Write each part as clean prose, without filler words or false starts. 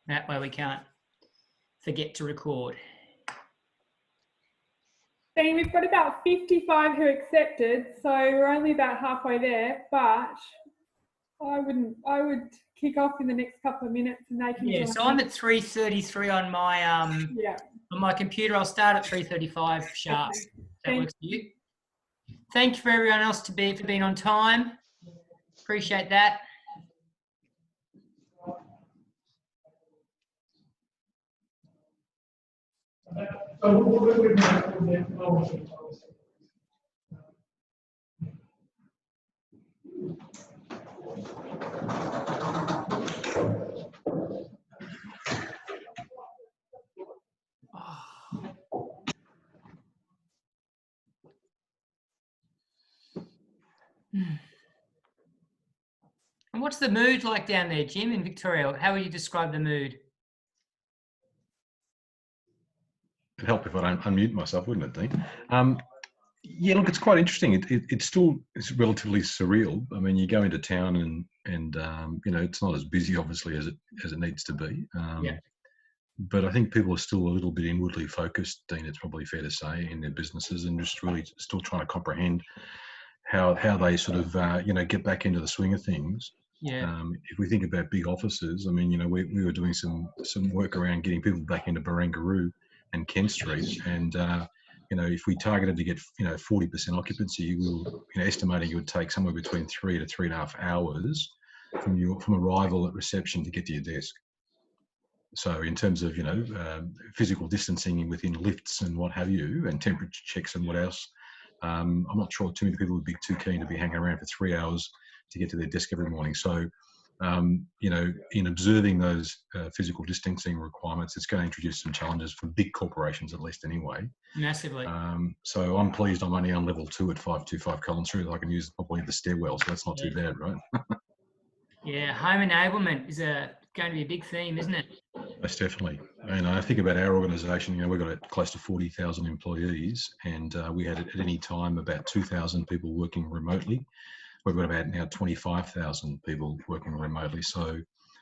That way we can't forget to record. Dean, we've got about 55 who accepted, so we're only about halfway there, but I would kick off in the next couple of minutes and they can join. So I'm at 3:33 on my on my computer. I'll start at 3:35 sharp. Okay. That works for you. Thank you for everyone else for being on time. Appreciate that. And what's the mood like down there, Jim, in Victoria? How would you describe the mood? It'd help if I don't unmute myself, wouldn't it, Dean? Yeah, look, it's quite interesting. It's relatively surreal. I mean, you go into town and you know, it's not as busy, obviously, as it needs to be. But I think people are still a little bit inwardly focused, Dean, it's probably fair to say, in their businesses, and just really still trying to comprehend how they sort of, you know, get back into the swing of things. If we think about big offices, I mean, you know, we were doing some work around getting people back into Barangaroo and Kent Street, and you know, if we targeted to get, you know, 40% occupancy, we were, you know, estimating it would take somewhere between 3 to 3.5 hours from arrival at reception to get to your desk. So in terms of, you know, physical distancing within lifts and what have you, and temperature checks and what else, I'm not sure too many people would be too keen to be hanging around for 3 hours to get to their desk every morning. So, you know, in observing those physical distancing requirements, it's going to introduce some challenges for big corporations, at least anyway. Massively. So I'm pleased I'm only on level 2 at 525 Collins Street. I can use probably the stairwell, so that's not too bad, right? Yeah, home enablement is going to be a big theme, isn't it? Most definitely. And I think about our organisation, you know, we've got close to 40,000 employees, and we had at any time about 2,000 people working remotely. We've got about now 25,000 people working remotely. So,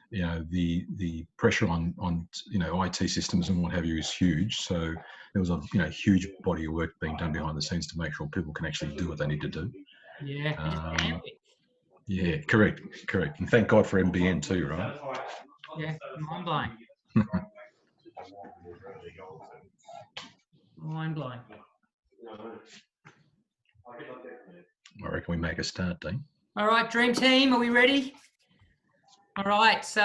you know, the pressure on you know, IT systems and what have you is huge. So there was a, you know, huge body of work being done behind the scenes to make sure people can actually do what they need to do. Yeah. Yeah, correct. And thank God for NBN too, right? Yeah, mind blowing. Mind blowing. I reckon we make a start, Dean. All right, Dream Team, are we ready? All right, so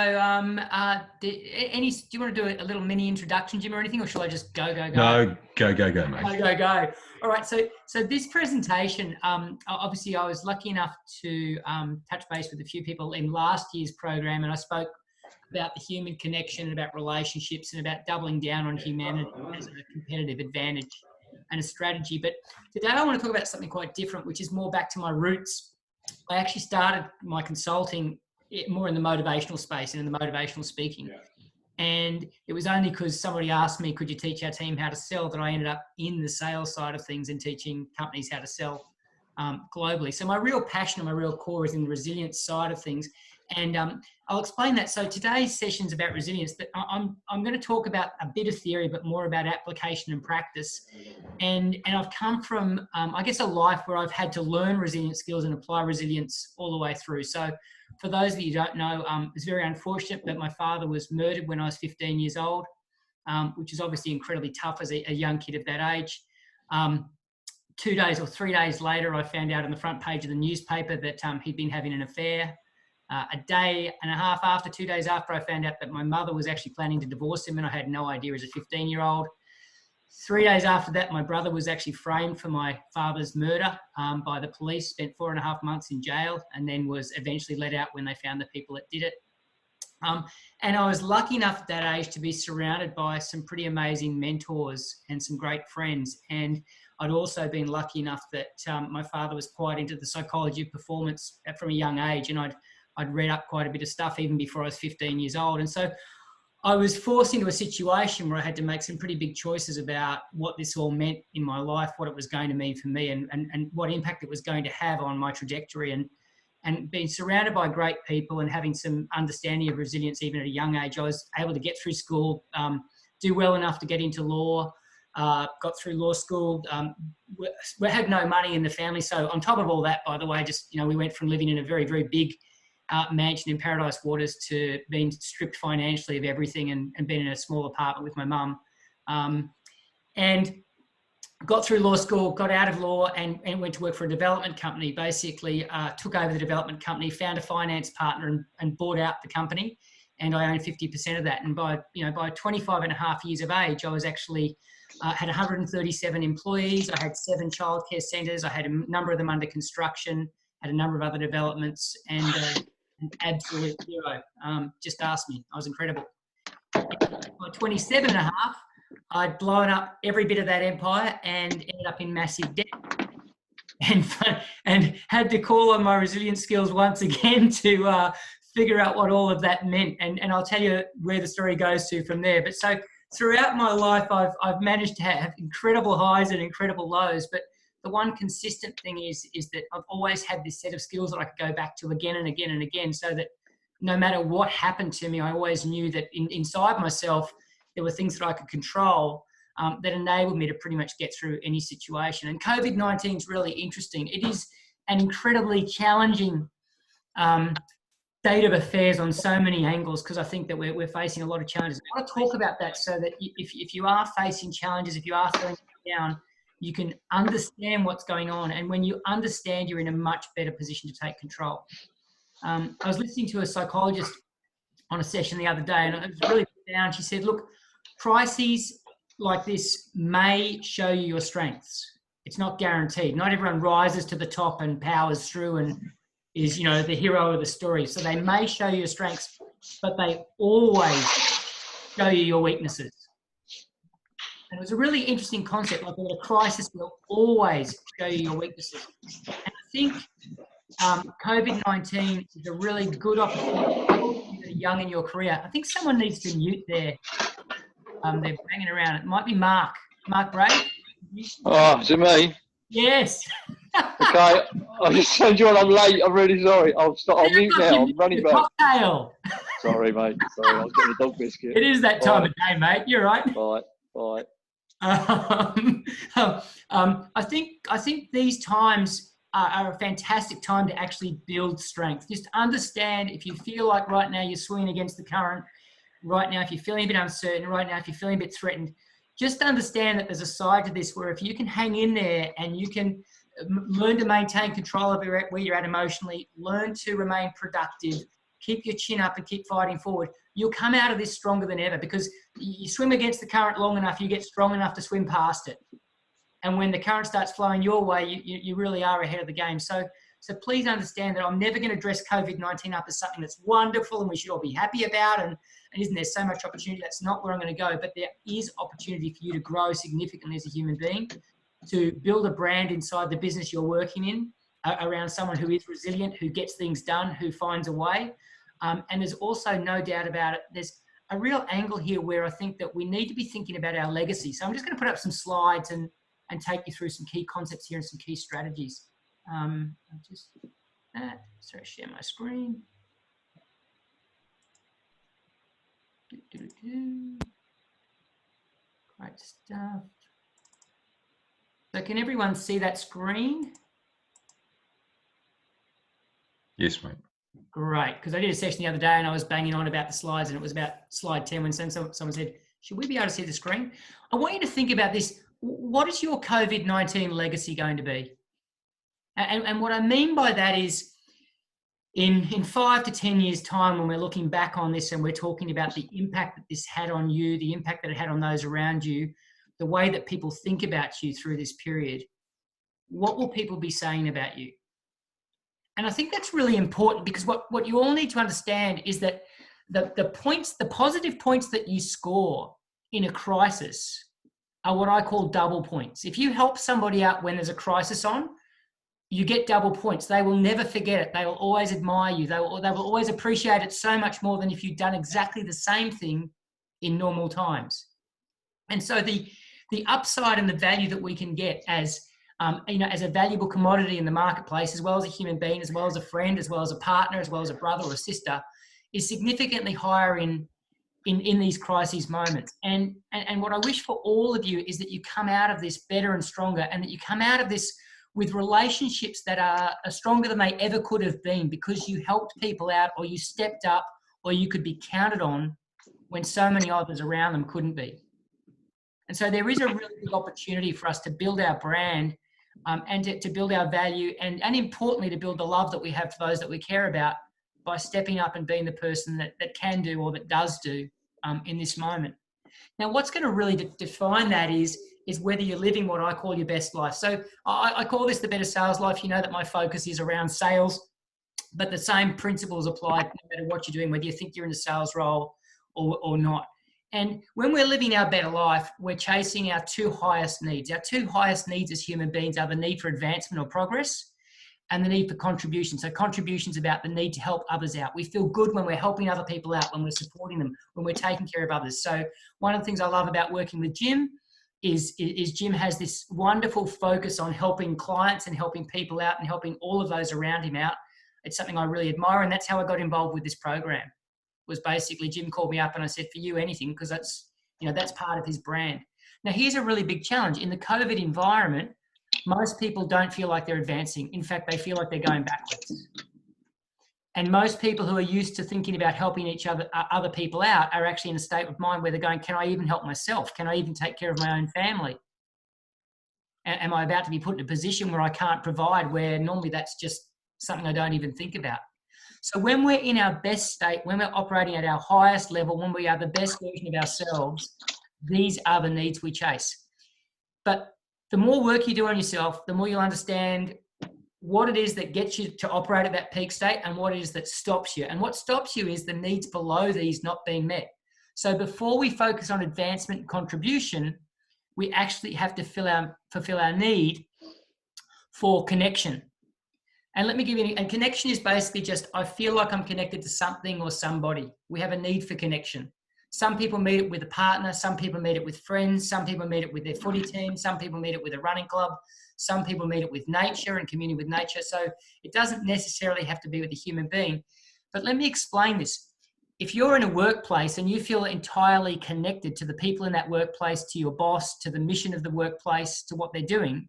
do you want to do a little mini introduction, Jim, or anything, or shall I just go? No, go, mate. Go. All right, so this presentation, obviously I was lucky enough to touch base with a few people in last year's program, and I spoke about the human connection, about relationships, and about doubling down on humanity as a competitive advantage and a strategy. But today I want to talk about something quite different, which is more back to my roots. I actually started my consulting more in the motivational space and in the motivational speaking. And it was only because somebody asked me, could you teach our team how to sell, that I ended up in the sales side of things and teaching companies how to sell globally. So my real passion and my real core is in the resilience side of things. And I'll explain that. So today's session is about resilience, but I'm going to talk about a bit of theory, but more about application and practice. And I've come from, I guess, a life where I've had to learn resilient skills and apply resilience all the way through. So for those of you who don't know, it's very unfortunate that my father was murdered when I was 15 years old, which is obviously incredibly tough as a young kid of that age. 2 days or 3 days later, I found out on the front page of the newspaper that he'd been having an affair. A day and a half after, 2 days after, I found out that my mother was actually planning to divorce him, and I had no idea as a 15-year-old. 3 days after that, my brother was actually framed for my father's murder by the police, spent 4.5 months in jail, and then was eventually let out when they found the people that did it. And I was lucky enough at that age to be surrounded by some pretty amazing mentors and some great friends. And I'd also been lucky enough that my father was quite into the psychology of performance from a young age, and I'd read up quite a bit of stuff even before I was 15 years old. And so I was forced into a situation where I had to make some pretty big choices about what this all meant in my life, what it was going to mean for me, and what impact it was going to have on my trajectory. And and being surrounded by great people and having some understanding of resilience even at a young age, I was able to get through school, do well enough to get into law, got through law school. We had no money in the family. So on top of all that, by the way, just, we went from living in a very, very big mansion in Paradise Waters to being stripped financially of everything and being in a small apartment with my mum. And got through law school, got out of law and went to work for a development company. Basically, took over the development company, found a finance partner and bought out the company. And I owned 50% of that. And by 25 and a half years of age, I was actually had 137 employees. I had 7 childcare centres. I had a number of them under construction, had a number of other developments, and an absolute hero. Just ask me. I was incredible. By 27 and a half, I'd blown up every bit of that empire and ended up in massive debt. And had to call on my resilience skills once again to figure out what all of that meant. And I'll tell you where the story goes to from there. But so throughout my life, I've managed to have incredible highs and incredible lows. But the one consistent thing is that I've always had this set of skills that I could go back to again and again and again, so that no matter what happened to me, I always knew that inside myself, there were things that I could control that enabled me to pretty much get through any situation. And COVID-19 is really interesting. It is an incredibly challenging state of affairs on so many angles, because I think that we're facing a lot of challenges. I want to talk about that so that if you are facing challenges, if you are feeling down, you can understand what's going on. And when you understand, you're in a much better position to take control. I was listening to a psychologist on a session the other day, and it was really profound. She said, look, crises like this may show you your strengths. It's not guaranteed. Not everyone rises to the top and powers through and is, the hero of the story. So they may show you your strengths, but they always show you your weaknesses. And it was a really interesting concept. Like a crisis will always show you your weaknesses. And I think COVID-19 is a really good opportunity if you're young in your career. I think someone needs to mute they're banging around. It might be Mark Bray. Oh, is it me? Yes. Okay, I just told you I'm late. I'm really sorry. I'll mute now. I'm running back. Cocktail. Sorry, mate. Sorry, I was getting a dog biscuit. It is that time of day, mate. You're right. Bye. I think these times are a fantastic time to actually build strength. Just understand, if you feel like right now you're swinging against the current, right now if you're feeling a bit uncertain, right now if you're feeling a bit threatened, just understand that there's a side to this where if you can hang in there and you can learn to maintain control of where you're at emotionally, learn to remain productive, keep your chin up and keep fighting forward, you'll come out of this stronger than ever, because you swim against the current long enough, you get strong enough to swim past it. And when the current starts flowing your way, you really are ahead of the game. So please understand that I'm never going to dress COVID-19 up as something that's wonderful and we should all be happy about. And isn't there so much opportunity? That's not where I'm going to go. But there is opportunity for you to grow significantly as a human being, to build a brand inside the business you're working in around someone who is resilient, who gets things done, who finds a way. And there's also no doubt about it, there's a real angle here where I think that we need to be thinking about our legacy. So I'm just going to put up some slides and take you through some key concepts here and some key strategies. I'll just, share my screen. Great stuff. So can everyone see that screen? Yes, mate. Great, because I did a session the other day and I was banging on about the slides, and it was about slide 10 when someone said, should we be able to see the screen? I want you to think about this. What is your COVID-19 legacy going to be? And what I mean by that is in 5 to 10 years' time, when we're looking back on this and we're talking about the impact that this had on you, the impact that it had on those around you, the way that people think about you through this period, what will people be saying about you? And I think that's really important, because what you all need to understand is that the positive points that you score in a crisis are what I call double points. If you help somebody out when there's a crisis on, you get double points. They will never forget it. They will always admire you. They will always appreciate it so much more than if you'd done exactly the same thing in normal times. And so the upside and the value that we can get as as a valuable commodity in the marketplace, as well as a human being, as well as a friend, as well as a partner, as well as a brother or a sister, is significantly higher in these crises moments. And what I wish for all of you is that you come out of this better and stronger, and that you come out of this with relationships that are stronger than they ever could have been, because you helped people out, or you stepped up, or you could be counted on when so many others around them couldn't be. And so there is a really big opportunity for us to build our brand, and to build our value, and importantly, to build the love that we have for those that we care about, by stepping up and being the person that can do, or that does do, in this moment. Now, what's going to really define that is whether you're living what I call your best life. So I call this the better sales life. You know that my focus is around sales, but the same principles apply no matter what you're doing, whether you think you're in a sales role or not. And when we're living our better life, we're chasing our two highest needs. Our two highest needs as human beings are the need for advancement or progress, and the need for contribution. So contribution's about the need to help others out. We feel good when we're helping other people out, when we're supporting them, when we're taking care of others. So one of the things I love about working with Jim is Jim has this wonderful focus on helping clients and helping people out and helping all of those around him out. It's something I really admire, and that's how I got involved with this program. Was basically Jim called me up and I said, for you, anything, because that's part of his brand. Now, here's a really big challenge. In the COVID environment, most people don't feel like they're advancing. In fact, they feel like they're going backwards. And most people who are used to thinking about helping other people out are actually in a state of mind where they're going, can I even help myself? Can I even take care of my own family? Am I about to be put in a position where I can't provide, where normally that's just something I don't even think about? So when we're in our best state, when we're operating at our highest level, when we are the best version of ourselves, these are the needs we chase. But the more work you do on yourself, the more you'll understand what it is that gets you to operate at that peak state and what it is that stops you. And what stops you is the needs below these not being met. So before we focus on advancement and contribution, we actually have to fulfill our need for connection. And let me give you, and connection is basically just, I feel like I'm connected to something or somebody. We have a need for connection. Some people meet it with a partner. Some people meet it with friends. Some people meet it with their footy team. Some people meet it with a running club. Some people meet it with nature and communing with nature. So it doesn't necessarily have to be with a human being. But let me explain this. If you're in a workplace and you feel entirely connected to the people in that workplace, to your boss, to the mission of the workplace, to what they're doing,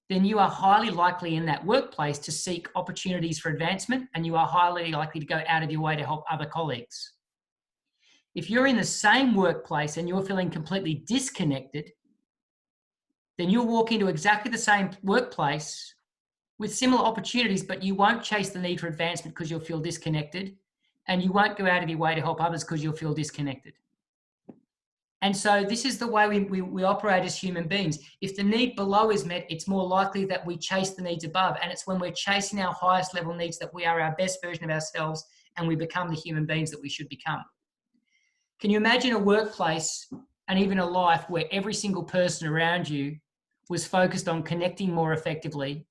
then you are highly likely in that workplace to seek opportunities for advancement, and you are highly likely to go out of your way to help other colleagues. If you're in the same workplace and you're feeling completely disconnected, then you'll walk into exactly the same workplace with similar opportunities, but you won't chase the need for advancement because you'll feel disconnected, and you won't go out of your way to help others because you'll feel disconnected. And so this is the way we operate as human beings. If the need below is met, it's more likely that we chase the needs above. And it's when we're chasing our highest level needs that we are our best version of ourselves, and we become the human beings that we should become. Can you imagine a workplace and even a life where every single person around you was focused on connecting more effectively,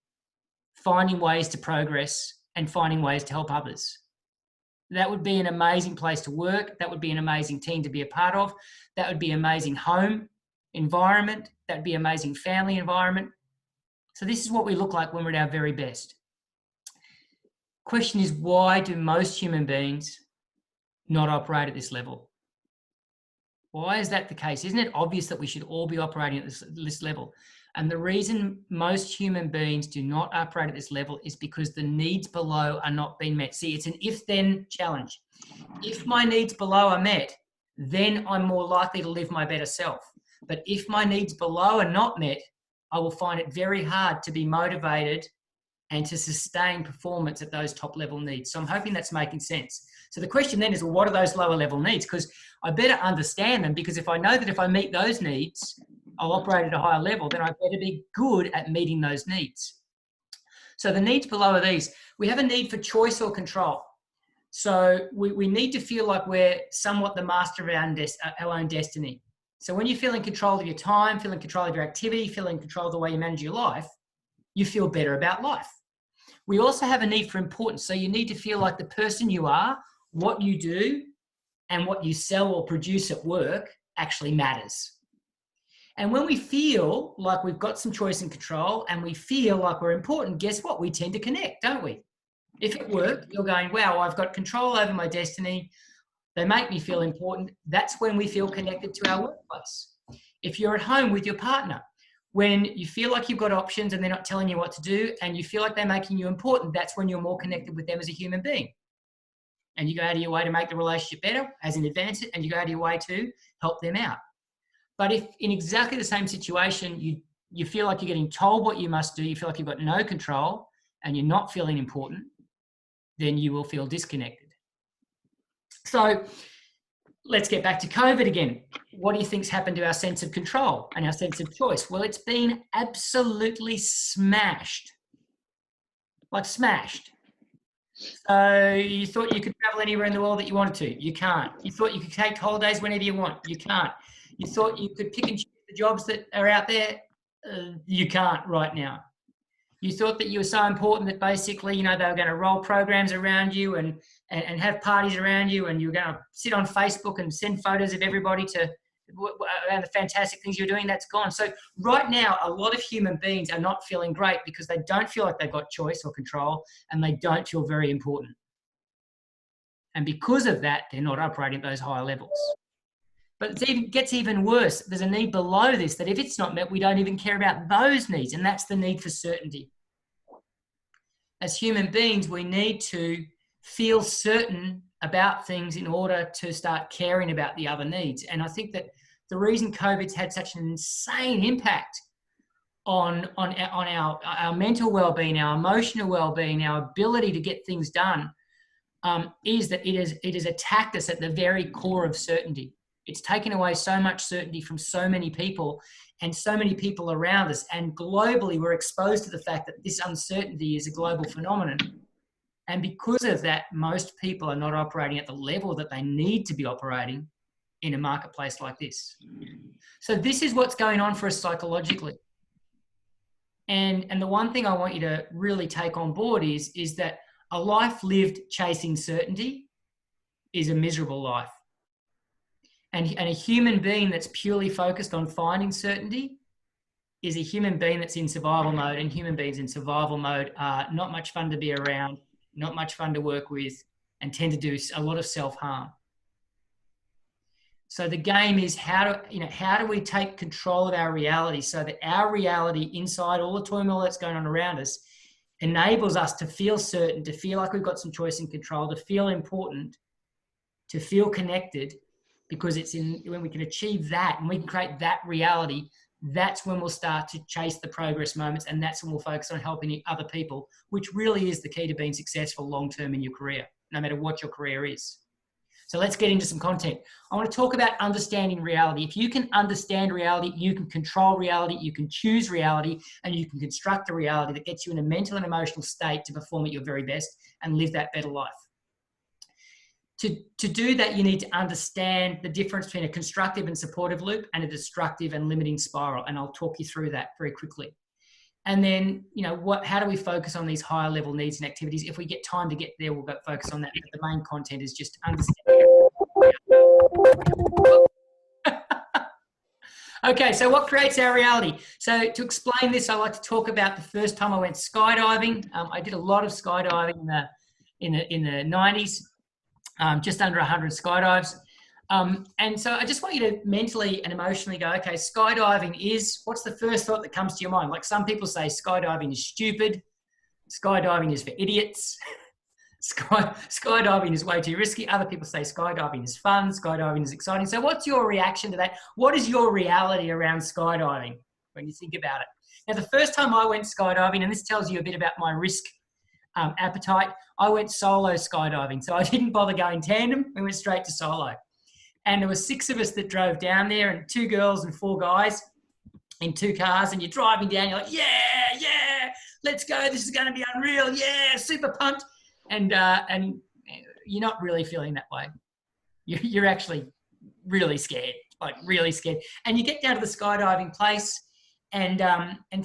finding ways to progress, and finding ways to help others? That would be an amazing place to work. That would be an amazing team to be a part of. That would be an amazing home environment. That would be an amazing family environment. So this is what we look like when we're at our very best. Question is, why do most human beings not operate at this level? Why is that the case? Isn't it obvious that we should all be operating at this level? And the reason most human beings do not operate at this level is because the needs below are not being met. See, it's an if-then challenge. If my needs below are met, then I'm more likely to live my better self. But if my needs below are not met, I will find it very hard to be motivated and to sustain performance at those top level needs. So I'm hoping that's making sense. So the question then is, well, what are those lower level needs? Because I better understand them, because if I know that if I meet those needs, I'll operate at a higher level, then I better be good at meeting those needs. So the needs below are these. We have a need for choice or control. So we need to feel like we're somewhat the master of our own destiny. So when you feel in control of your time, feel in control of your activity, feel in control of the way you manage your life, you feel better about life. We also have a need for importance. So you need to feel like the person you are, what you do, and what you sell or produce at work actually matters. And when we feel like we've got some choice and control and we feel like we're important, guess what? We tend to connect, don't we? If at work, you're going, wow, I've got control over my destiny. They make me feel important. That's when we feel connected to our workplace. If you're at home with your partner, when you feel like you've got options and they're not telling you what to do and you feel like they're making you important, that's when you're more connected with them as a human being. And you go out of your way to make the relationship better, as in advance it, and you go out of your way to help them out. But if in exactly the same situation, you feel like you're getting told what you must do, you feel like you've got no control and you're not feeling important, then you will feel disconnected. So let's get back to COVID again. What do you think's happened to our sense of control and our sense of choice? Well, it's been absolutely smashed. Like smashed. So you thought you could travel anywhere in the world that you wanted to. You can't. You thought you could take holidays whenever you want. You can't. You thought you could pick and choose the jobs that are out there. You can't right now. You thought that you were so important that basically, they were going to roll programs around you and have parties around you, and you were going to sit on Facebook and send photos of everybody around the fantastic things you're doing. That's gone. So right now, a lot of human beings are not feeling great because they don't feel like they've got choice or control, and they don't feel very important. And because of that, they're not operating at those higher levels. But it gets even worse. There's a need below this that if it's not met, we don't even care about those needs, and that's the need for certainty. As human beings, we need to feel certain about things in order to start caring about the other needs. And I think that the reason COVID's had such an insane impact on our mental well-being, our emotional well-being, our ability to get things done, is that it has attacked us at the very core of certainty. It's taken away so much certainty from so many people and so many people around us. And globally, we're exposed to the fact that this uncertainty is a global phenomenon. And because of that, most people are not operating at the level that they need to be operating in a marketplace like this. So this is what's going on for us psychologically. And the one thing I want you to really take on board is that a life lived chasing certainty is a miserable life. And a human being that's purely focused on finding certainty is a human being that's in survival mode, and human beings in survival mode are not much fun to be around, not much fun to work with, and tend to do a lot of self-harm. So the game is how do we take control of our reality so that our reality inside all the turmoil that's going on around us enables us to feel certain, to feel like we've got some choice and control, to feel important, to feel connected, because when we can achieve that and we can create that reality, that's when we'll start to chase the progress moments, and that's when we'll focus on helping other people, which really is the key to being successful long-term in your career, no matter what your career is. So let's get into some content. I want to talk about understanding reality. If you can understand reality, you can control reality, you can choose reality, and you can construct a reality that gets you in a mental and emotional state to perform at your very best and live that better life. To do that, you need to understand the difference between a constructive and supportive loop and a destructive and limiting spiral. And I'll talk you through that very quickly. And then, how do we focus on these higher level needs and activities? If we get time to get there, we'll focus on that. But the main content is just understanding. Okay, so what creates our reality? So to explain this, I like to talk about the first time I went skydiving. I did a lot of skydiving in the 90s. Just under 100 skydives. And so I just want you to mentally and emotionally go, okay, skydiving what's the first thought that comes to your mind? Like some people say skydiving is stupid. Skydiving is for idiots. Skydiving is way too risky. Other people say skydiving is fun. Skydiving is exciting. So what's your reaction to that? What is your reality around skydiving when you think about it? Now, the first time I went skydiving, and this tells you a bit about my risk appetite, I went solo skydiving. So I didn't bother going tandem. We went straight to solo. And there were 6 of us that drove down there, and 2 girls and 4 guys in 2 cars. And you're driving down, you're like, yeah, let's go. This is going to be unreal. Yeah, super pumped. And you're not really feeling that way. You're actually really scared, like really scared. And you get down to the skydiving place, and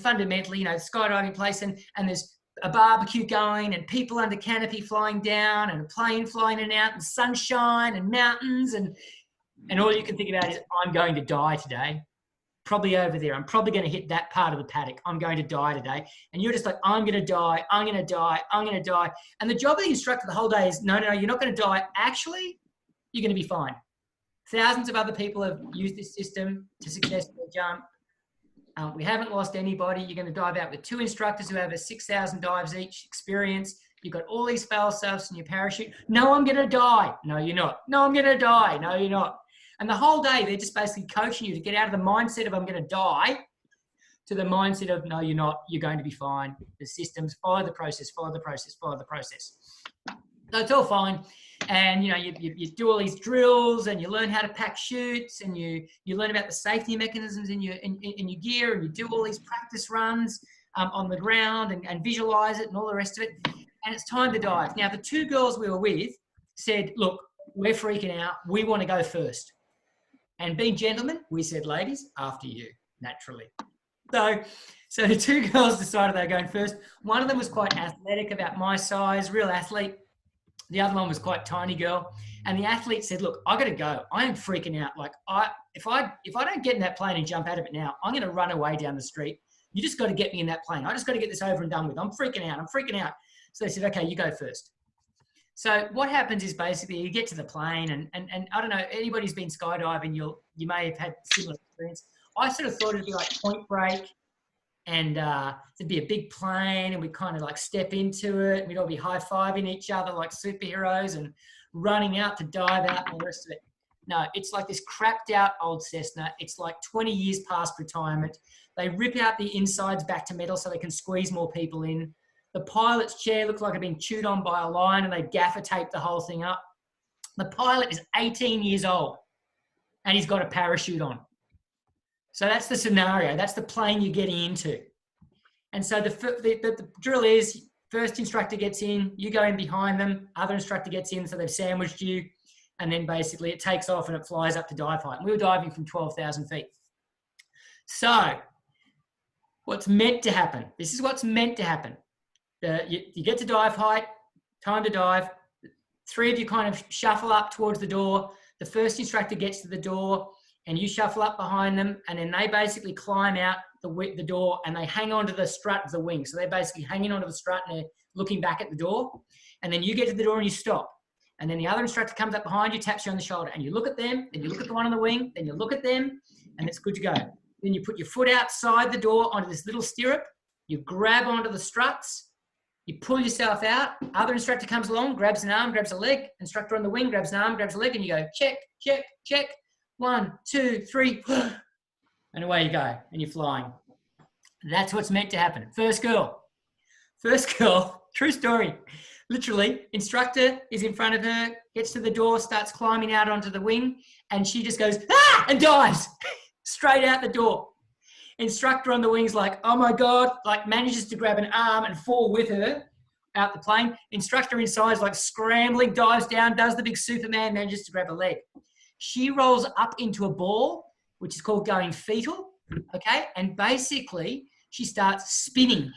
fundamentally, skydiving place, and there's a barbecue going and people under canopy flying down and a plane flying in and out and sunshine and mountains and all you can think about is I'm going to die today. probably over there. I'm probably going to hit that part of the paddock. I'm going to die today. And you're just like, I'm going to die. I'm going to die. I'm going to die. And the job of the instructor the whole day is, no, you're not going to die. Actually, you're going to be fine. Thousands of other people have used this system to successfully jump. We haven't lost anybody. You're going to dive out with 2 instructors who have a 6,000 dives each experience. You've got all these fail-safes in your parachute. No, I'm going to die. No, you're not. No, I'm going to die. No, you're not. And the whole day, they're just basically coaching you to get out of the mindset of I'm going to die to the mindset of, no, you're not. You're going to be fine. The systems, follow the process, follow the process, follow the process. So it's all fine. And, you know, you do all these drills and you learn how to pack chutes and you learn about the safety mechanisms in your gear, and you do all these practice runs on the ground and visualize it and all the rest of it. And it's time to dive. Now, the 2 girls we were with said, look, we're freaking out. We want to go first. And being gentlemen, we said, ladies, after you, naturally. So the 2 girls decided they were going first. One of them was quite athletic, about my size, real athlete. The other one was quite tiny girl. And the athlete said, look, I got to go. I am freaking out. Like, if I don't get in that plane and jump out of it now, I'm going to run away down the street. You just got to get me in that plane. I just got to get this over and done with. I'm freaking out. I'm freaking out. So they said, okay, you go first. So what happens is basically you get to the plane and I don't know, anybody who's been skydiving, you may have had similar experience. I sort of thought it'd be like Point Break, and there'd be a big plane and we'd kind of like step into it and we'd all be high-fiving each other like superheroes and running out to dive out and all the rest of it. No, it's like this crapped out old Cessna. It's like 20 years past retirement. They rip out the insides back to metal so they can squeeze more people in. The pilot's chair looks like it's been chewed on by a lion and they gaffer tape the whole thing up. The pilot is 18 years old and he's got a parachute on. So that's the scenario. That's the plane you're getting into. And so the drill is, first instructor gets in, you go in behind them, other instructor gets in, so they've sandwiched you, and then basically it takes off and it flies up to dive height. And we were diving from 12,000 feet. So what's meant to happen, this is what's meant to happen. You get to dive height, time to dive. 3 of you kind of shuffle up towards the door. The first instructor gets to the door and you shuffle up behind them, and then they basically climb out the door and they hang onto the strut of the wing. So they're basically hanging onto the strut and they're looking back at the door. And then you get to the door and you stop. And then the other instructor comes up behind you, taps you on the shoulder, and you look at them, then you look at the one on the wing, then you look at them, and it's good to go. Then you put your foot outside the door onto this little stirrup, you grab onto the struts, you pull yourself out, other instructor comes along, grabs an arm, grabs a leg, instructor on the wing grabs an arm, grabs a leg, and you go, check, check, check, 1, 2, 3, and away you go, and you're flying. That's what's meant to happen. First girl, true story. Literally, instructor is in front of her, gets to the door, starts climbing out onto the wing, and she just goes, ah, and dives straight out the door. Instructor on the wing's like, oh my God, like manages to grab an arm and fall with her out the plane. Instructor inside is like scrambling, dives down, does the big Superman, manages to grab a leg. She rolls up into a ball, which is called going fetal, okay? And basically, she starts spinning.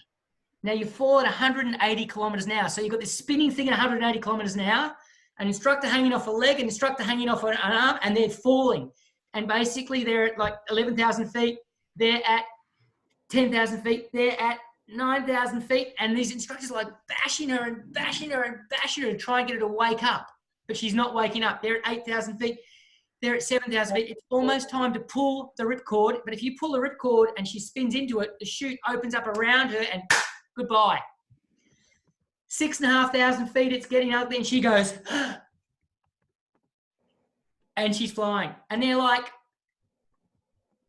Now, you fall at 180 kilometers an hour. So you've got this spinning thing at 180 kilometers an hour, an instructor hanging off a leg, an instructor hanging off an arm, and they're falling. And basically, they're at like 11,000 feet. They're at 10,000 feet. They're at 9,000 feet. And these instructors are like bashing her and bashing her and bashing her to try and get her to wake up. But she's not waking up. They're at 8,000 feet. They're at 7,000 feet. It's almost time to pull the ripcord. But if you pull the ripcord and she spins into it, the chute opens up around her and goodbye. 6,500 feet, it's getting ugly, and she goes, and she's flying. And they're like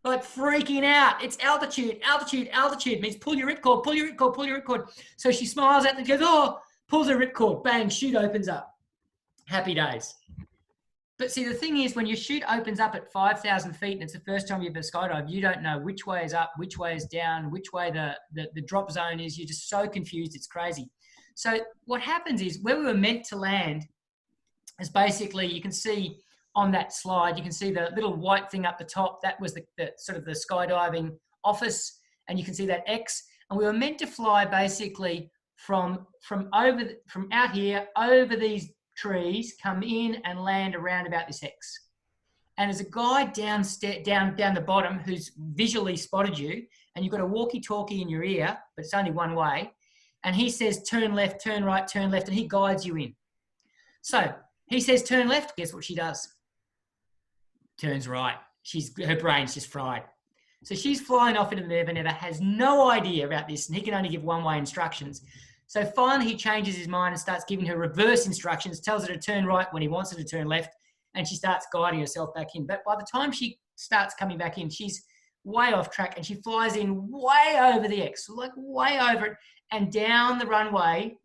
freaking out. It's altitude, altitude, altitude. It means pull your ripcord, pull your ripcord, pull your ripcord. So she smiles at them and goes, oh, pulls her ripcord, bang, chute opens up. Happy days. But see, the thing is, when your chute opens up at 5,000 feet and it's the first time you've ever skydived, you don't know which way is up, which way is down, which way the drop zone is. You're just so confused. It's crazy. So what happens is where we were meant to land is basically, you can see on that slide, you can see the little white thing up the top. That was the sort of the skydiving office. And you can see that X. And we were meant to fly basically from out here over these trees, come in and land around about this X. and there's a guy down the bottom who's visually spotted you, and you've got a walkie-talkie in your ear, but it's only one way, and he says, turn left, turn right, turn left, and he guides you in. So he says, turn left. Guess what she does? Turns right. Her brain's just fried. So she's flying off into the never, has no idea about this, and he can only give one-way instructions. So finally he changes his mind and starts giving her reverse instructions, tells her to turn right when he wants her to turn left, and she starts guiding herself back in. But by the time she starts coming back in, she's way off track, and she flies in way over the X, like way over it, and down the runway,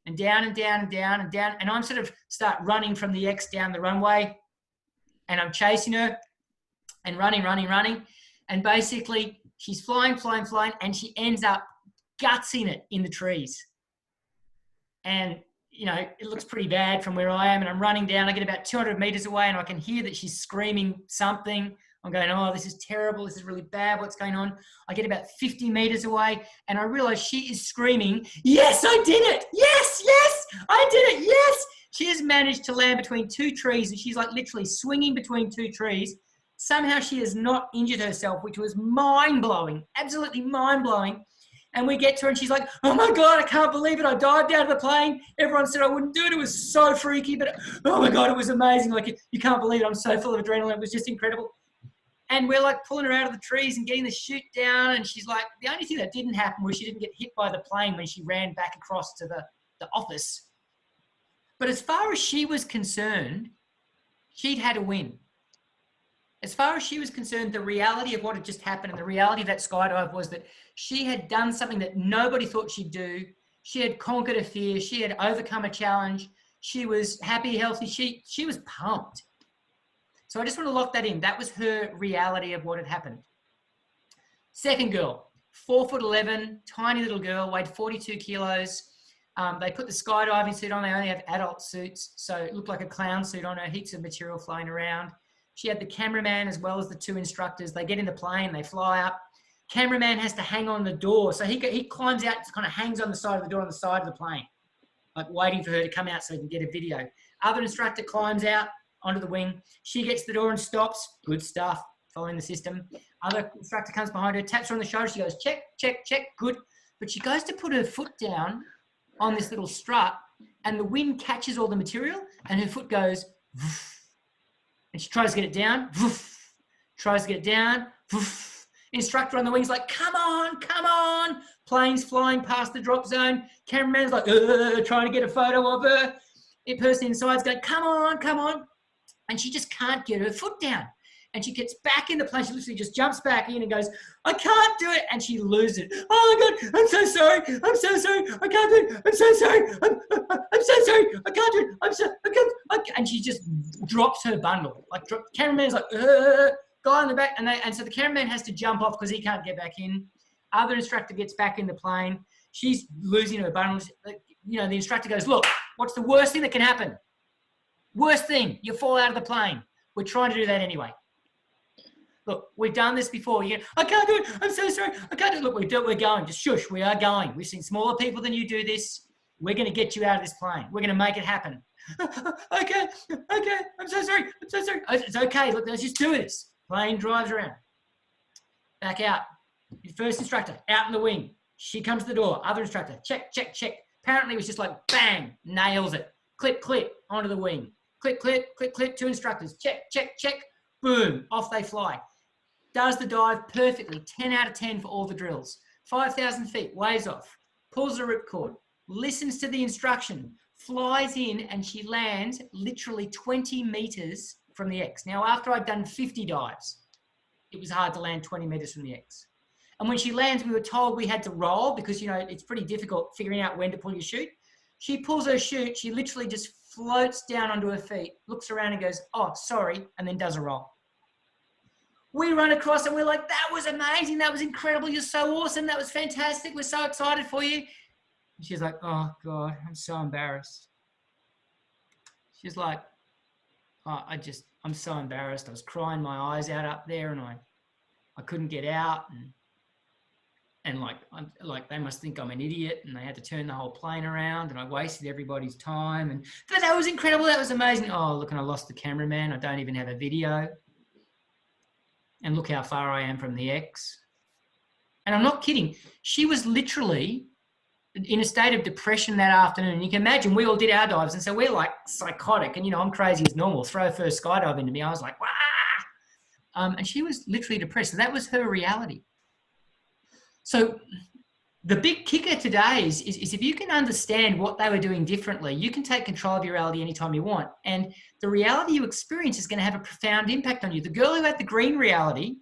and down and down and down and down. And I'm sort of start running from the X down the runway, and I'm chasing her and running. And basically she's flying, and she ends up gutsing it in the trees. And, you know, it looks pretty bad from where I am, and I'm running down. I get about 200 meters away, and I can hear that she's screaming something. I'm going, oh, this is terrible. This is really bad. What's going on? I get about 50 meters away, and I realize she is screaming, yes, I did it. Yes, I did it. Yes. She has managed to land between two trees, and she's like literally swinging between two trees. Somehow she has not injured herself, which was mind-blowing, absolutely mind-blowing. And we get to her, and she's like, oh my God, I can't believe it. I dived out of the plane. Everyone said I wouldn't do it. It was so freaky, but oh my God, it was amazing. Like, you can't believe it. I'm so full of adrenaline. It was just incredible. And we're like pulling her out of the trees and getting the chute down. And she's like, the only thing that didn't happen was she didn't get hit by the plane when she ran back across to the office. But as far as she was concerned, she'd had a win. As far as she was concerned, the reality of what had just happened and the reality of that skydive was that she had done something that nobody thought she'd do. She had conquered a fear. She had overcome a challenge. She was happy, healthy. She was pumped. So I just want to lock that in. That was her reality of what had happened. Second girl, 4'11", tiny little girl, weighed 42 kilos. They put the skydiving suit on. They only have adult suits, so it looked like a clown suit on her, heaps of material flying around. She had the cameraman as well as the two instructors. They get in the plane, they fly up. Cameraman has to hang on the door. So he climbs out, kind of hangs on the side of the door on the side of the plane, like waiting for her to come out so he can get a video. Other instructor climbs out onto the wing. She gets to the door and stops. Good stuff, following the system. Other instructor comes behind her, taps her on the shoulder. She goes, check, check, check, good. But she goes to put her foot down on this little strut, and the wind catches all the material, and her foot goes, woof. And she tries to get it down, woof. Tries to get it down, woof. Instructor on the wing's like, come on, come on. Plane's flying past the drop zone. Cameraman's like, trying to get a photo of her. The person inside's going, come on, come on. And she just can't get her foot down. And she gets back in the plane. She literally just jumps back in and goes, I can't do it. And she loses it. Oh my God, I'm so sorry. I'm so sorry. I can't do it. I'm so sorry. I'm so sorry. I can't do it. I can't. And she just drops her bundle. Like, cameraman's like, guy in the back. And so the cameraman has to jump off because he can't get back in. Other instructor gets back in the plane. She's losing her bundle. You know, the instructor goes, look, what's the worst thing that can happen? Worst thing, you fall out of the plane. We're trying to do that anyway. Look, we've done this before. I can't do it. I'm so sorry. I can't do it. Look, we're going. Just shush. We are going. We've seen smaller people than you do this. We're going to get you out of this plane. We're going to make it happen. Okay. I'm so sorry. It's okay. Look, let's just do this. Plane drives around. Back out. Your first instructor, out in the wing. She comes to the door. Other instructor, check, check, check. Apparently it was just like, bang, nails it. Click, click, onto the wing. Click, click, click, click. Two instructors, check, check, check. Boom, off they fly. Does the dive perfectly, 10 out of 10 for all the drills. 5,000 feet, waves off, pulls the ripcord, listens to the instruction, flies in, and she lands literally 20 meters from the X. Now, after I'd done 50 dives, it was hard to land 20 meters from the X. And when she lands, we were told we had to roll because, you know, it's pretty difficult figuring out when to pull your chute. She pulls her chute, she literally just floats down onto her feet, looks around and goes, oh, sorry, and then does a roll. We run across and we're like, that was amazing. That was incredible. You're so awesome. That was fantastic. We're so excited for you. And she's like, oh God, I'm so embarrassed. She's like, oh, I'm so embarrassed. I was crying my eyes out up there and I couldn't get out. And like they must think I'm an idiot and they had to turn the whole plane around and I wasted everybody's time. But that was incredible. That was amazing. Oh, look, and I lost the cameraman. I don't even have a video. and look how far I am from the ex. And I'm not kidding. She was literally in a state of depression that afternoon. You can imagine we all did our dives, and so we're like psychotic, and I'm crazy as normal. Throw a first skydive into me, I was like, wow. And she was literally depressed. So that was her reality. So the big kicker today is if you can understand what they were doing differently, you can take control of your reality anytime you want. And the reality you experience is going to have a profound impact on you. The girl who had the green reality,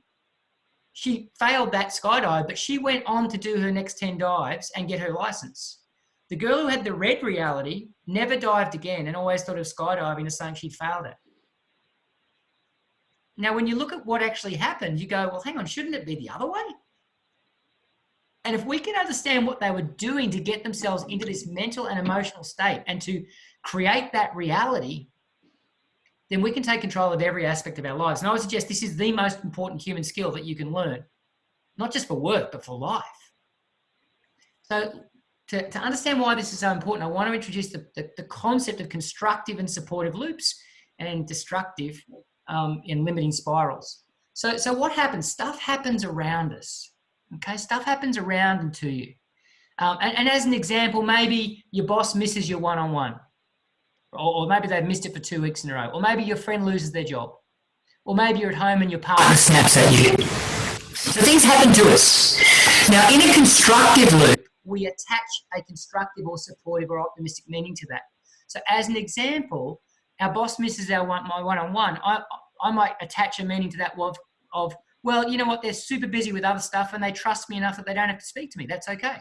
she failed that skydive, but she went on to do her next 10 dives and get her license. The girl who had the red reality never dived again and always thought of skydiving as something she'd failed at. Now, when you look at what actually happened, you go, well, hang on, shouldn't it be the other way? And if we can understand what they were doing to get themselves into this mental and emotional state and to create that reality, then we can take control of every aspect of our lives. And I would suggest this is the most important human skill that you can learn, not just for work, but for life. So to understand why this is so important, I want to introduce the concept of constructive and supportive loops and destructive and limiting spirals. So what happens? Stuff happens around us. Okay, stuff happens around and to you. And as an example, maybe your boss misses your one-on-one, or maybe they've missed it for 2 weeks in a row, or maybe your friend loses their job, or maybe you're at home and your partner snaps at you. So things happen to us. Now, in a constructive loop, we attach a constructive or supportive or optimistic meaning to that. So as an example, our boss misses my one-on-one. I might attach a meaning to that of well, you know what, they're super busy with other stuff and they trust me enough that they don't have to speak to me. That's okay.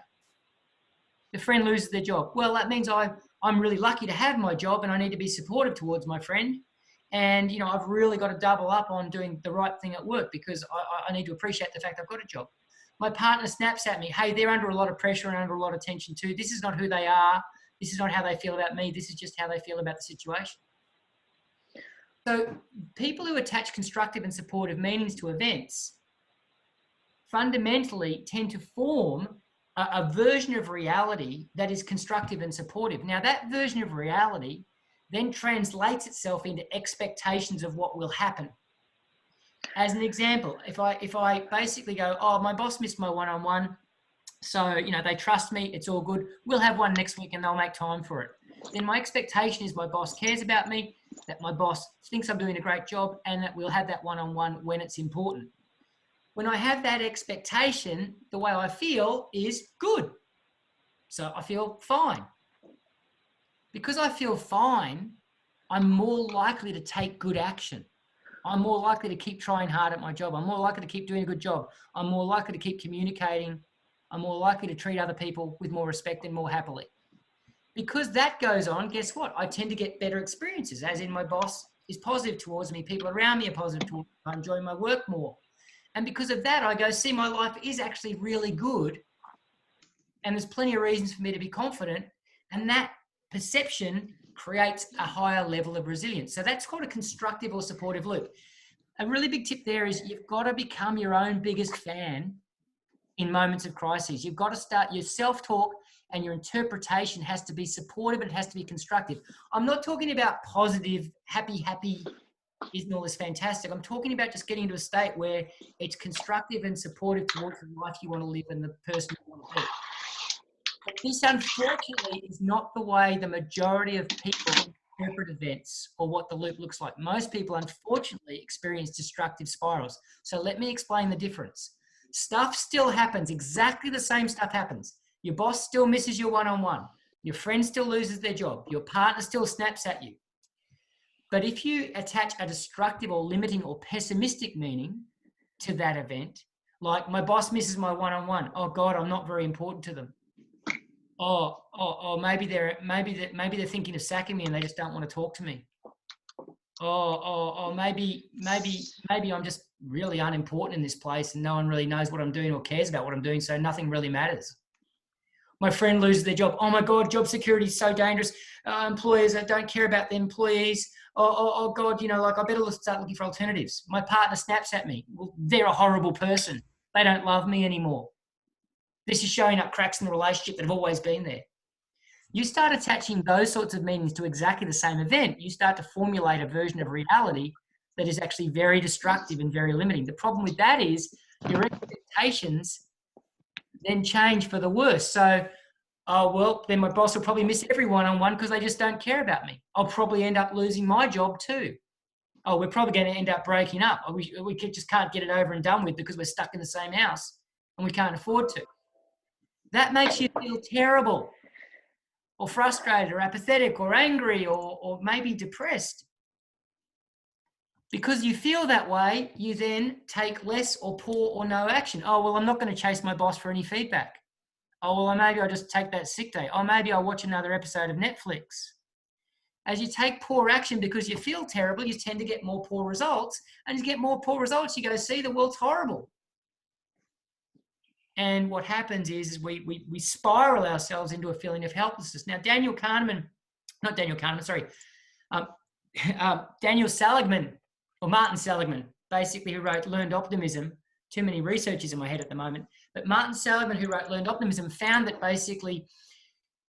The friend loses their job. Well, that means I'm really lucky to have my job and I need to be supportive towards my friend. And, I've really got to double up on doing the right thing at work because I need to appreciate the fact I've got a job. My partner snaps at me. Hey, they're under a lot of pressure and under a lot of tension too. This is not who they are. This is not how they feel about me. This is just how they feel about the situation. So people who attach constructive and supportive meanings to events fundamentally tend to form a version of reality that is constructive and supportive. Now, that version of reality then translates itself into expectations of what will happen. As an example, if I basically go, oh, my boss missed my one-on-one, so, they trust me, it's all good. We'll have one next week and they'll make time for it. Then my expectation is my boss cares about me, that my boss thinks I'm doing a great job, and that we'll have that one-on-one when it's important. When I have that expectation, the way I feel is good. So I feel fine. Because I feel fine, I'm more likely to take good action. I'm more likely to keep trying hard at my job. I'm more likely to keep doing a good job. I'm more likely to keep communicating. I'm more likely to treat other people with more respect and more happily. Because that goes on, guess what? I tend to get better experiences, as in my boss is positive towards me. People around me are positive towards me. I enjoy my work more. And because of that, I go, see, my life is actually really good. And there's plenty of reasons for me to be confident. And that perception creates a higher level of resilience. So that's called a constructive or supportive loop. A really big tip there is you've got to become your own biggest fan in moments of crises. You've got to start your self-talk and your interpretation has to be supportive and it has to be constructive. I'm not talking about positive, happy, isn't all this fantastic? I'm talking about just getting into a state where it's constructive and supportive towards the life you want to live and the person you want to be. But this, unfortunately, is not the way the majority of people interpret events or what the loop looks like. Most people, unfortunately, experience destructive spirals. So let me explain the difference. Stuff still happens. Exactly the same stuff happens. Your boss still misses your one-on-one. Your friend still loses their job. Your partner still snaps at you. But if you attach a destructive or limiting or pessimistic meaning to that event, like my boss misses my one-on-one. Oh God, I'm not very important to them. Maybe they're thinking of sacking me and they just don't want to talk to me. Maybe I'm just really unimportant in this place and no one really knows what I'm doing or cares about what I'm doing, so nothing really matters. My friend loses their job. Oh my God, job security is so dangerous. Employers don't care about the employees. Oh God, I better start looking for alternatives. My partner snaps at me. Well, they're a horrible person. They don't love me anymore. This is showing up cracks in the relationship that have always been there. You start attaching those sorts of meanings to exactly the same event. You start to formulate a version of reality that is actually very destructive and very limiting. The problem with that is your expectations then change for the worse. So, oh, well, then my boss will probably miss every one-on-one because they just don't care about me. I'll probably end up losing my job too. Oh, we're probably going to end up breaking up. We just can't get it over and done with because we're stuck in the same house and we can't afford to. That makes you feel terrible or frustrated or apathetic or angry or maybe depressed. Because you feel that way, you then take less or poor or no action. Oh, well, I'm not going to chase my boss for any feedback. Oh, well, maybe I'll just take that sick day. Oh, maybe I'll watch another episode of Netflix. As you take poor action because you feel terrible, you tend to get more poor results. And as you get more poor results, you go, see, the world's horrible. And what happens is we spiral ourselves into a feeling of helplessness. Now, Daniel Seligman, or Martin Seligman, basically, who wrote Learned Optimism. Too many researchers in my head at the moment. But Martin Seligman, who wrote Learned Optimism, found that basically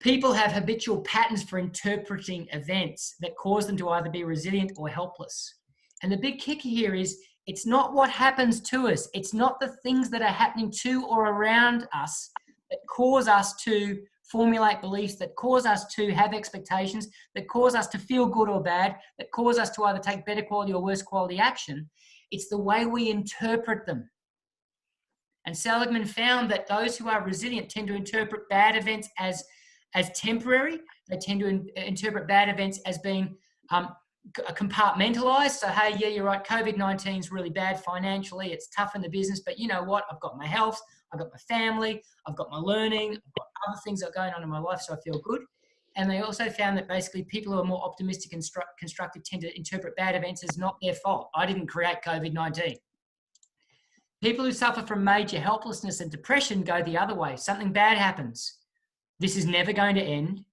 people have habitual patterns for interpreting events that cause them to either be resilient or helpless. And the big kicker here is it's not what happens to us. It's not the things that are happening to or around us that cause us to formulate beliefs, that cause us to have expectations, that cause us to feel good or bad, that cause us to either take better quality or worse quality action. It's the way we interpret them. And Seligman found that those who are resilient tend to interpret bad events as temporary. They tend to interpret bad events as being compartmentalized. So, hey, yeah, you're right. COVID-19 is really bad financially. It's tough in the business, but you know what? I've got my health. I've got my family. I've got my learning. I've got other things that are going on in my life, so I feel good. And they also found that basically people who are more optimistic and constructive tend to interpret bad events as not their fault. I didn't create COVID-19. People who suffer from major helplessness and depression go the other way. Something bad happens. This is never going to end.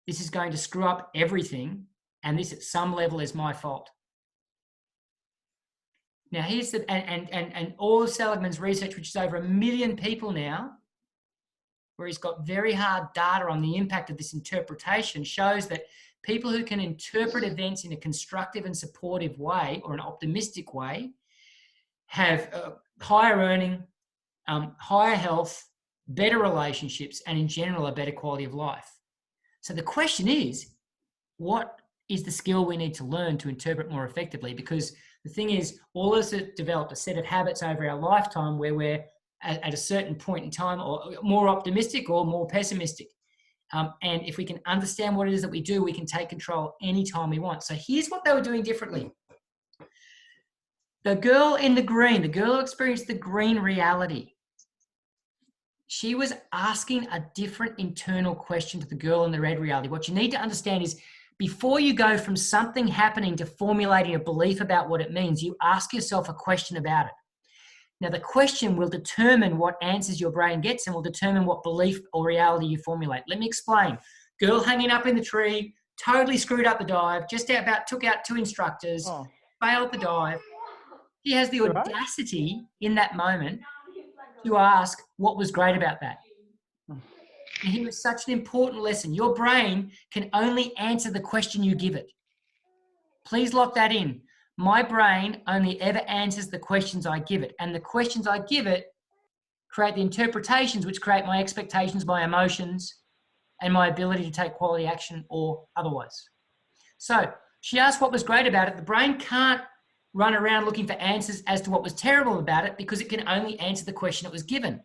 This is going to screw up everything. And this at some level is my fault. Now here's the, and all of Seligman's research, which is over 1 million people now, where he's got very hard data on the impact of this interpretation, shows that people who can interpret events in a constructive and supportive way or an optimistic way have higher earning, higher health, better relationships, and in general, a better quality of life. So the question is, what is the skill we need to learn to interpret more effectively? Because the thing is, all of us have developed a set of habits over our lifetime where we're at a certain point in time or more optimistic or more pessimistic. And if we can understand what it is that we do, we can take control anytime we want. So here's what they were doing differently. The girl in the green, the girl who experienced the green reality, she was asking a different internal question to the girl in the red reality. What you need to understand is before you go from something happening to formulating a belief about what it means, you ask yourself a question about it. Now, the question will determine what answers your brain gets and will determine what belief or reality you formulate. Let me explain. Girl hanging up in the tree, totally screwed up the dive, just about took out 2 instructors, failed the dive. She has the audacity in that moment to ask what was great about that. And here is such an important lesson. Your brain can only answer the question you give it. Please lock that in. My brain only ever answers the questions I give it. And the questions I give it create the interpretations which create my expectations, my emotions, and my ability to take quality action or otherwise. So she asked what was great about it. The brain can't run around looking for answers as to what was terrible about it because it can only answer the question it was given.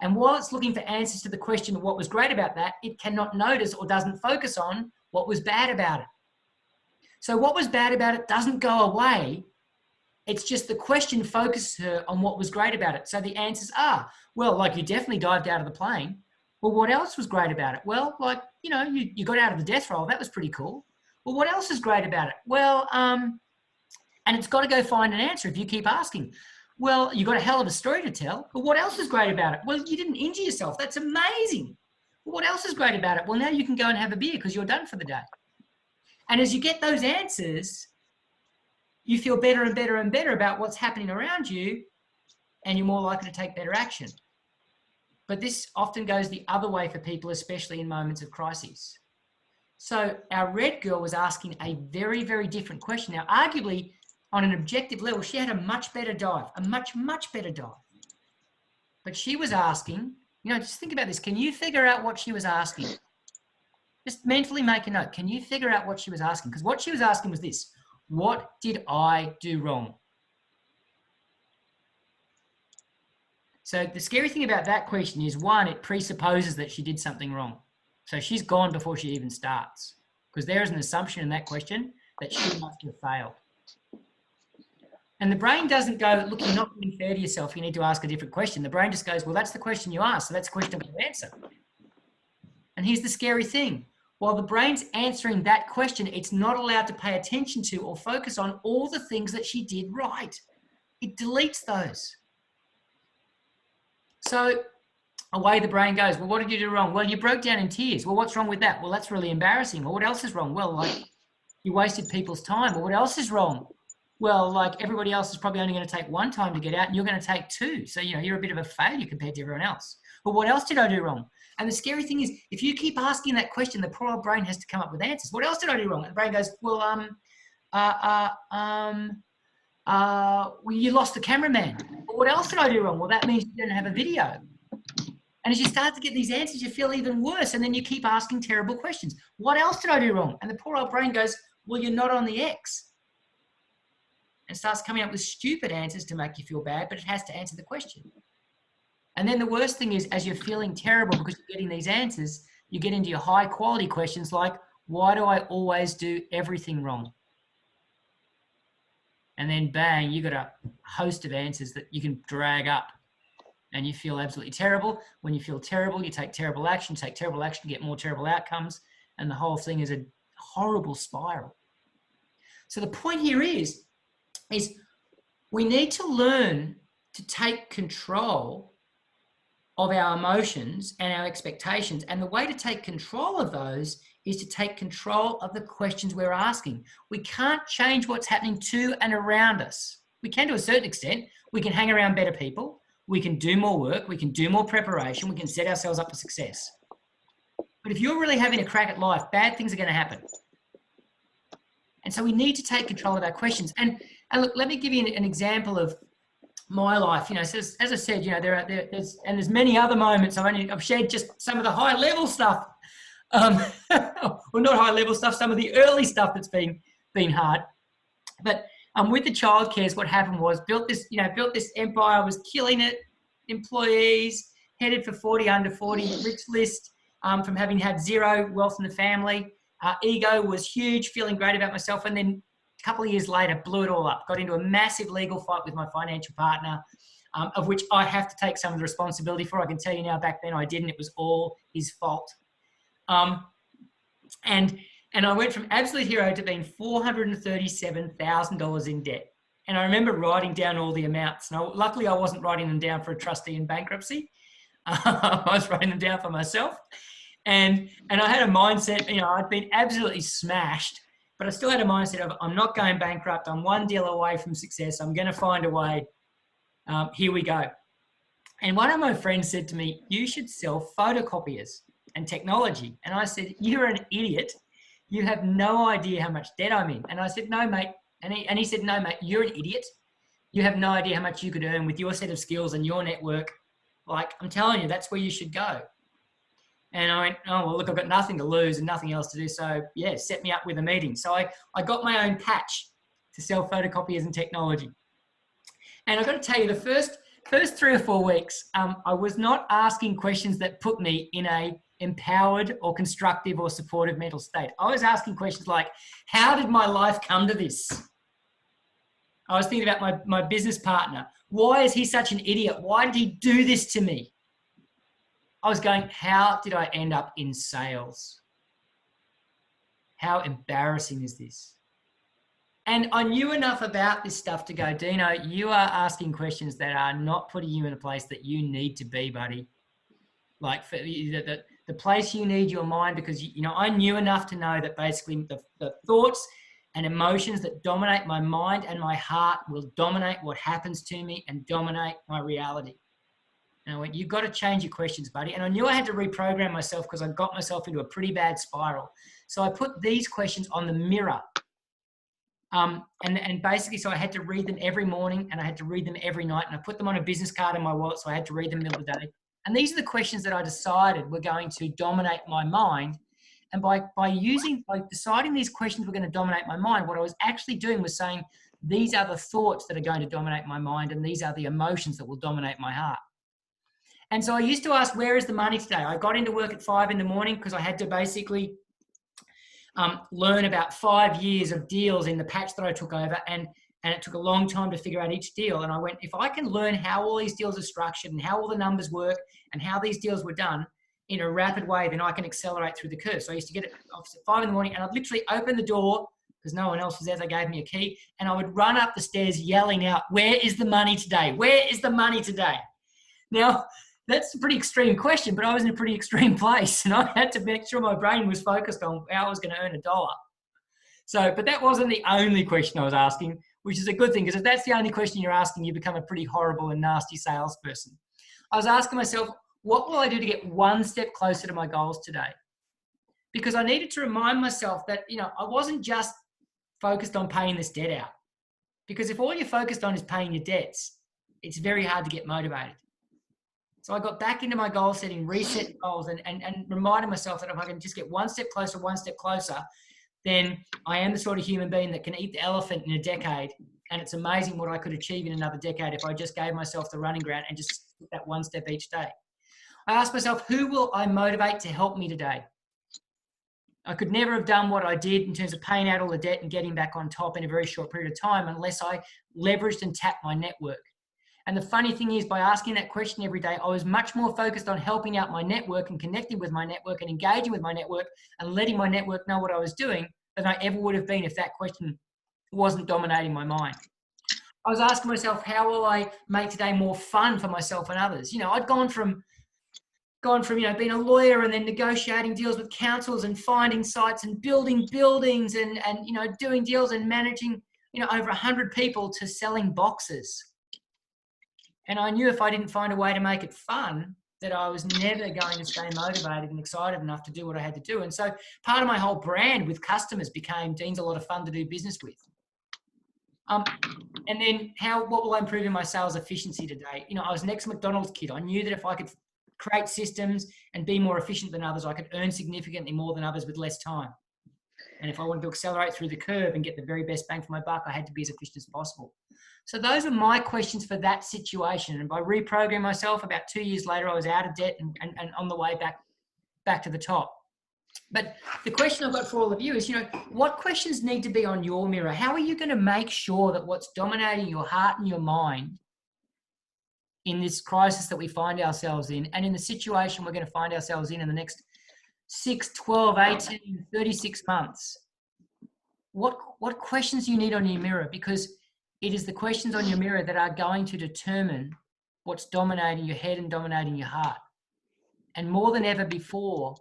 And while it's looking for answers to the question of what was great about that, it cannot notice or doesn't focus on what was bad about it. So what was bad about it doesn't go away. It's just the question focuses her on what was great about it. So the answers are, well, like you definitely dived out of the plane. Well, what else was great about it? Well, like, you know, you got out of the death roll. That was pretty cool. Well, what else is great about it? Well, and it's got to go find an answer if you keep asking. Well, you got a hell of a story to tell. But what else is great about it? Well, you didn't injure yourself. That's amazing. Well, what else is great about it? Well, now you can go and have a beer because you're done for the day. And as you get those answers, you feel better and better and better about what's happening around you, and you're more likely to take better action. But this often goes the other way for people, especially in moments of crises. So our red girl was asking a very, very different question. Now, arguably, on an objective level, she had a much better dive, a much, much better dive. But she was asking, you know, just think about this. Can you figure out what she was asking? Just mentally make a note. Can you figure out what she was asking? Because what she was asking was this: what did I do wrong? So the scary thing about that question is, one, it presupposes that she did something wrong. So she's gone before she even starts, because there is an assumption in that question that she must have failed. And the brain doesn't go, look, you're not being fair to yourself. You need to ask a different question. The brain just goes, well, that's the question you asked. So that's the question I'm going to answer. And here's the scary thing. While the brain's answering that question, it's not allowed to pay attention to or focus on all the things that she did right. It deletes those. So away the brain goes, well, what did you do wrong? Well, you broke down in tears. Well, what's wrong with that? Well, that's really embarrassing. Well, what else is wrong? Well, like, you wasted people's time. Well, what else is wrong? Well, like, everybody else is probably only going to take one time to get out and you're going to take two. So, you know, you're a bit of a failure compared to everyone else. But what else did I do wrong? And the scary thing is, if you keep asking that question, the poor old brain has to come up with answers. What else did I do wrong? And the brain goes, well, you lost the cameraman. Well, what else did I do wrong? Well, that means you didn't have a video. And as you start to get these answers, you feel even worse. And then you keep asking terrible questions. What else did I do wrong? And the poor old brain goes, well, you're not on the X. And starts coming up with stupid answers to make you feel bad, but it has to answer the question. And then the worst thing is, as you're feeling terrible because you're getting these answers, you get into your high quality questions like, why do I always do everything wrong? And then bang, you got a host of answers that you can drag up and you feel absolutely terrible. When you feel terrible, you take terrible action, get more terrible outcomes. And the whole thing is a horrible spiral. So the point here is we need to learn to take control of our emotions and our expectations. And the way to take control of those is to take control of the questions we're asking. We can't change what's happening to and around us. We can to a certain extent. We can hang around better people. We can do more work. We can do more preparation. We can set ourselves up for success. But if you're really having a crack at life, bad things are going to happen. And so we need to take control of our questions. And look, let me give you an example of my life. You know, so as I said, you know, there's many other moments. I've shared just some of the high level stuff. Well, not high level stuff, some of the early stuff that's been hard. But with the childcares, what happened was built this empire, was killing it, employees, headed for 40 under 40, rich list, from having had zero wealth in the family. Ego was huge, feeling great about myself. And then a couple of years later, blew it all up, got into a massive legal fight with my financial partner, of which I have to take some of the responsibility for. I can tell you now, back then I didn't. It was all his fault. And I went from absolute hero to being $437,000 in debt. And I remember writing down all the amounts. Now, luckily, I wasn't writing them down for a trustee in bankruptcy. I was writing them down for myself. And I had a mindset, you know, I'd been absolutely smashed, but I still had a mindset of, I'm not going bankrupt. I'm one deal away from success. I'm going to find a way. Here we go. And one of my friends said to me, you should sell photocopiers and technology. And I said, you're an idiot. You have no idea how much debt I'm in. And I said, no, mate. And he said, no, mate, you're an idiot. You have no idea how much you could earn with your set of skills and your network. Like, I'm telling you, that's where you should go. And I went, oh, well, look, I've got nothing to lose and nothing else to do. So, yeah, set me up with a meeting. So I got my own patch to sell photocopiers and technology. And I've got to tell you, the first 3 or 4 weeks, I was not asking questions that put me in a empowered or constructive or supportive mental state. I was asking questions like, how did my life come to this? I was thinking about my business partner. Why is he such an idiot? Why did he do this to me? I was going, how did I end up in sales? How embarrassing is this? And I knew enough about this stuff to go, Dino, you are asking questions that are not putting you in a place that you need to be, buddy. Like for the place you need your mind, because, you know, I knew enough to know that basically the thoughts and emotions that dominate my mind and my heart will dominate what happens to me and dominate my reality. And I went, you've got to change your questions, buddy. And I knew I had to reprogram myself because I got myself into a pretty bad spiral. So I put these questions on the mirror And basically, so I had to read them every morning and I had to read them every night, and I put them on a business card in my wallet, so I had to read them in the middle of the day. And these are the questions that I decided were going to dominate my mind. And by deciding these questions were going to dominate my mind, what I was actually doing was saying, these are the thoughts that are going to dominate my mind, and these are the emotions that will dominate my heart. And so I used to ask, where is the money today? I got into work at 5 a.m. because I had to basically learn about 5 years of deals in the patch that I took over. And it took a long time to figure out each deal. And I went, if I can learn how all these deals are structured and how all the numbers work and how these deals were done in a rapid way, then I can accelerate through the curve. So I used to get it at 5 a.m. and I'd literally open the door because no one else was there. They gave me a key, and I would run up the stairs yelling out, where is the money today? Where is the money today? Now, that's a pretty extreme question, but I was in a pretty extreme place, and I had to make sure my brain was focused on how I was going to earn $1. So, but that wasn't the only question I was asking, which is a good thing, because if that's the only question you're asking, you become a pretty horrible and nasty salesperson. I was asking myself, what will I do to get one step closer to my goals today? Because I needed to remind myself that, I wasn't just focused on paying this debt out. Because if all you're focused on is paying your debts, it's very hard to get motivated. So I got back into my goal setting, reset goals, and reminded myself that if I can just get one step closer, then I am the sort of human being that can eat the elephant in a decade. And it's amazing what I could achieve in another decade if I just gave myself the running ground and just took that one step each day. I asked myself, who will I motivate to help me today? I could never have done what I did in terms of paying out all the debt and getting back on top in a very short period of time unless I leveraged and tapped my network. And the funny thing is, by asking that question every day, I was much more focused on helping out my network and connecting with my network and engaging with my network and letting my network know what I was doing than I ever would have been if that question wasn't dominating my mind. I was asking myself, how will I make today more fun for myself and others? I'd gone from being a lawyer and then negotiating deals with councils and finding sites and building buildings and doing deals and managing, over 100 people to selling boxes. And I knew if I didn't find a way to make it fun, that I was never going to stay motivated and excited enough to do what I had to do. And so part of my whole brand with customers became, Dean's a lot of fun to do business with. And then what will I improve in my sales efficiency today? I was an ex-McDonald's kid. I knew that if I could create systems and be more efficient than others, I could earn significantly more than others with less time. And if I wanted to accelerate through the curve and get the very best bang for my buck, I had to be as efficient as possible. So those are my questions for that situation. And by reprogramming myself, about 2 years later, I was out of debt and on the way back to the top. But the question I've got for all of you is, what questions need to be on your mirror? How are you going to make sure that what's dominating your heart and your mind in this crisis that we find ourselves in, and in the situation we're going to find ourselves in the next 6, 12, 18, 36 months, what questions do you need on your mirror? Because it is the questions on your mirror that are going to determine what's dominating your head and dominating your heart. And more than ever before,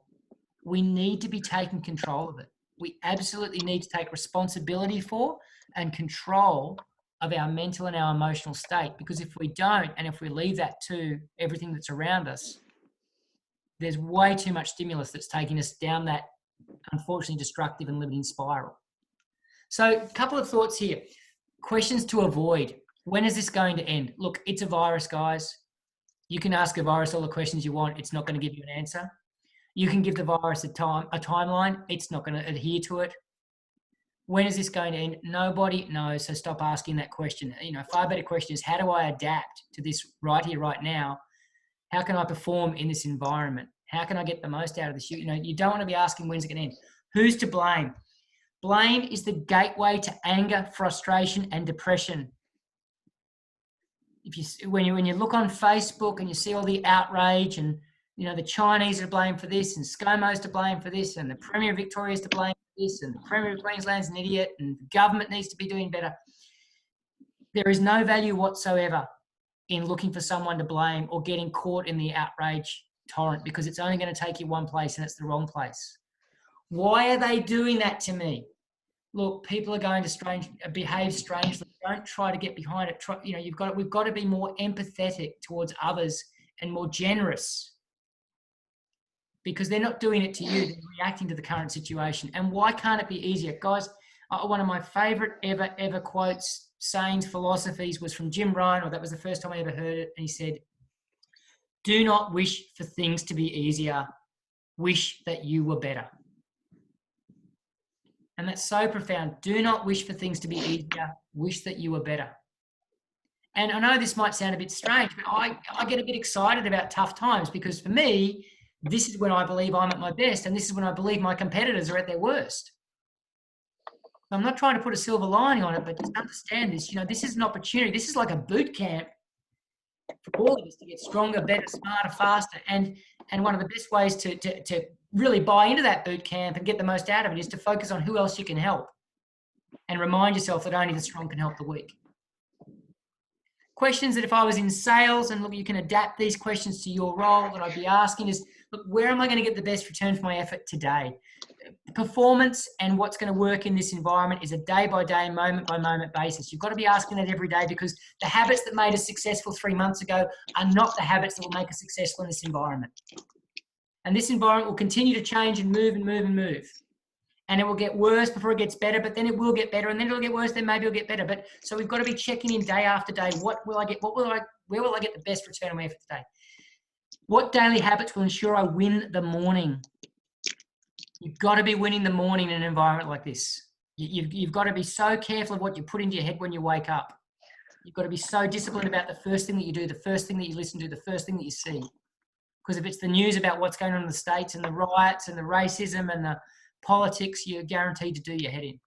we need to be taking control of it. We absolutely need to take responsibility for and control of our mental and our emotional state. Because if we don't, and if we leave that to everything that's around us, there's way too much stimulus that's taking us down that unfortunately destructive and limiting spiral. So a couple of thoughts here. Questions to avoid. When is this going to end? Look, it's a virus, guys. You can ask a virus all the questions you want. It's not going to give you an answer. You can give the virus a timeline. It's not going to adhere to it. When is this going to end? Nobody knows. So stop asking that question. Far better question is, how do I adapt to this right here, right now? How can I perform in this environment? How can I get the most out of this? You don't want to be asking, when's it going to end? Who's to blame? Blame is the gateway to anger, frustration, and depression. When you look on Facebook and you see all the outrage and the Chinese are to blame for this, and ScoMo's to blame for this, and the Premier of Victoria is to blame for this, and the Premier of Queensland's an idiot, and the government needs to be doing better. There is no value whatsoever in looking for someone to blame or getting caught in the outrage torrent, because it's only going to take you one place, and it's the wrong place. Why are they doing that to me? Look, people are going to behave strangely. Don't try to get behind it. We've got to be more empathetic towards others and more generous, because they're not doing it to you. They're reacting to the current situation. And why can't it be easier? Guys, One of my favorite ever quotes, sayings, philosophies was from Jim Ryan, or that was the first time I ever heard it. And he said, "Do not wish for things to be easier. Wish that you were better." And that's so profound. Do not wish for things to be easier. Wish that you were better. And I know this might sound a bit strange, but I get a bit excited about tough times, because for me, this is when I believe I'm at my best, and this is when I believe my competitors are at their worst. I'm not trying to put a silver lining on it, but just understand this. This is an opportunity. This is like a boot camp for all of us to get stronger, better, smarter, faster. And one of the best ways to really buy into that boot camp and get the most out of it is to focus on who else you can help, and remind yourself that only the strong can help the weak. Questions that if I was in sales, and look, you can adapt these questions to your role, that I'd be asking is, look, where am I going to get the best return for my effort today? Performance and what's going to work in this environment is a day-by-day, moment-by-moment basis. You've got to be asking that every day, because the habits that made us successful 3 months ago are not the habits that will make us successful in this environment. And this environment will continue to change and move and move and move. And it will get worse before it gets better, but then it will get better, and then it'll get worse, then maybe it'll get better. But so we've got to be checking in day after day. What will I get? Where will I get the best return on my effort today? What daily habits will ensure I win the morning? You've got to be winning the morning in an environment like this. You've got to be so careful of what you put into your head when you wake up. You've got to be so disciplined about the first thing that you do, the first thing that you listen to, the first thing that you see. Because if it's the news about what's going on in the States and the riots and the racism and the politics, you're guaranteed to do your head in.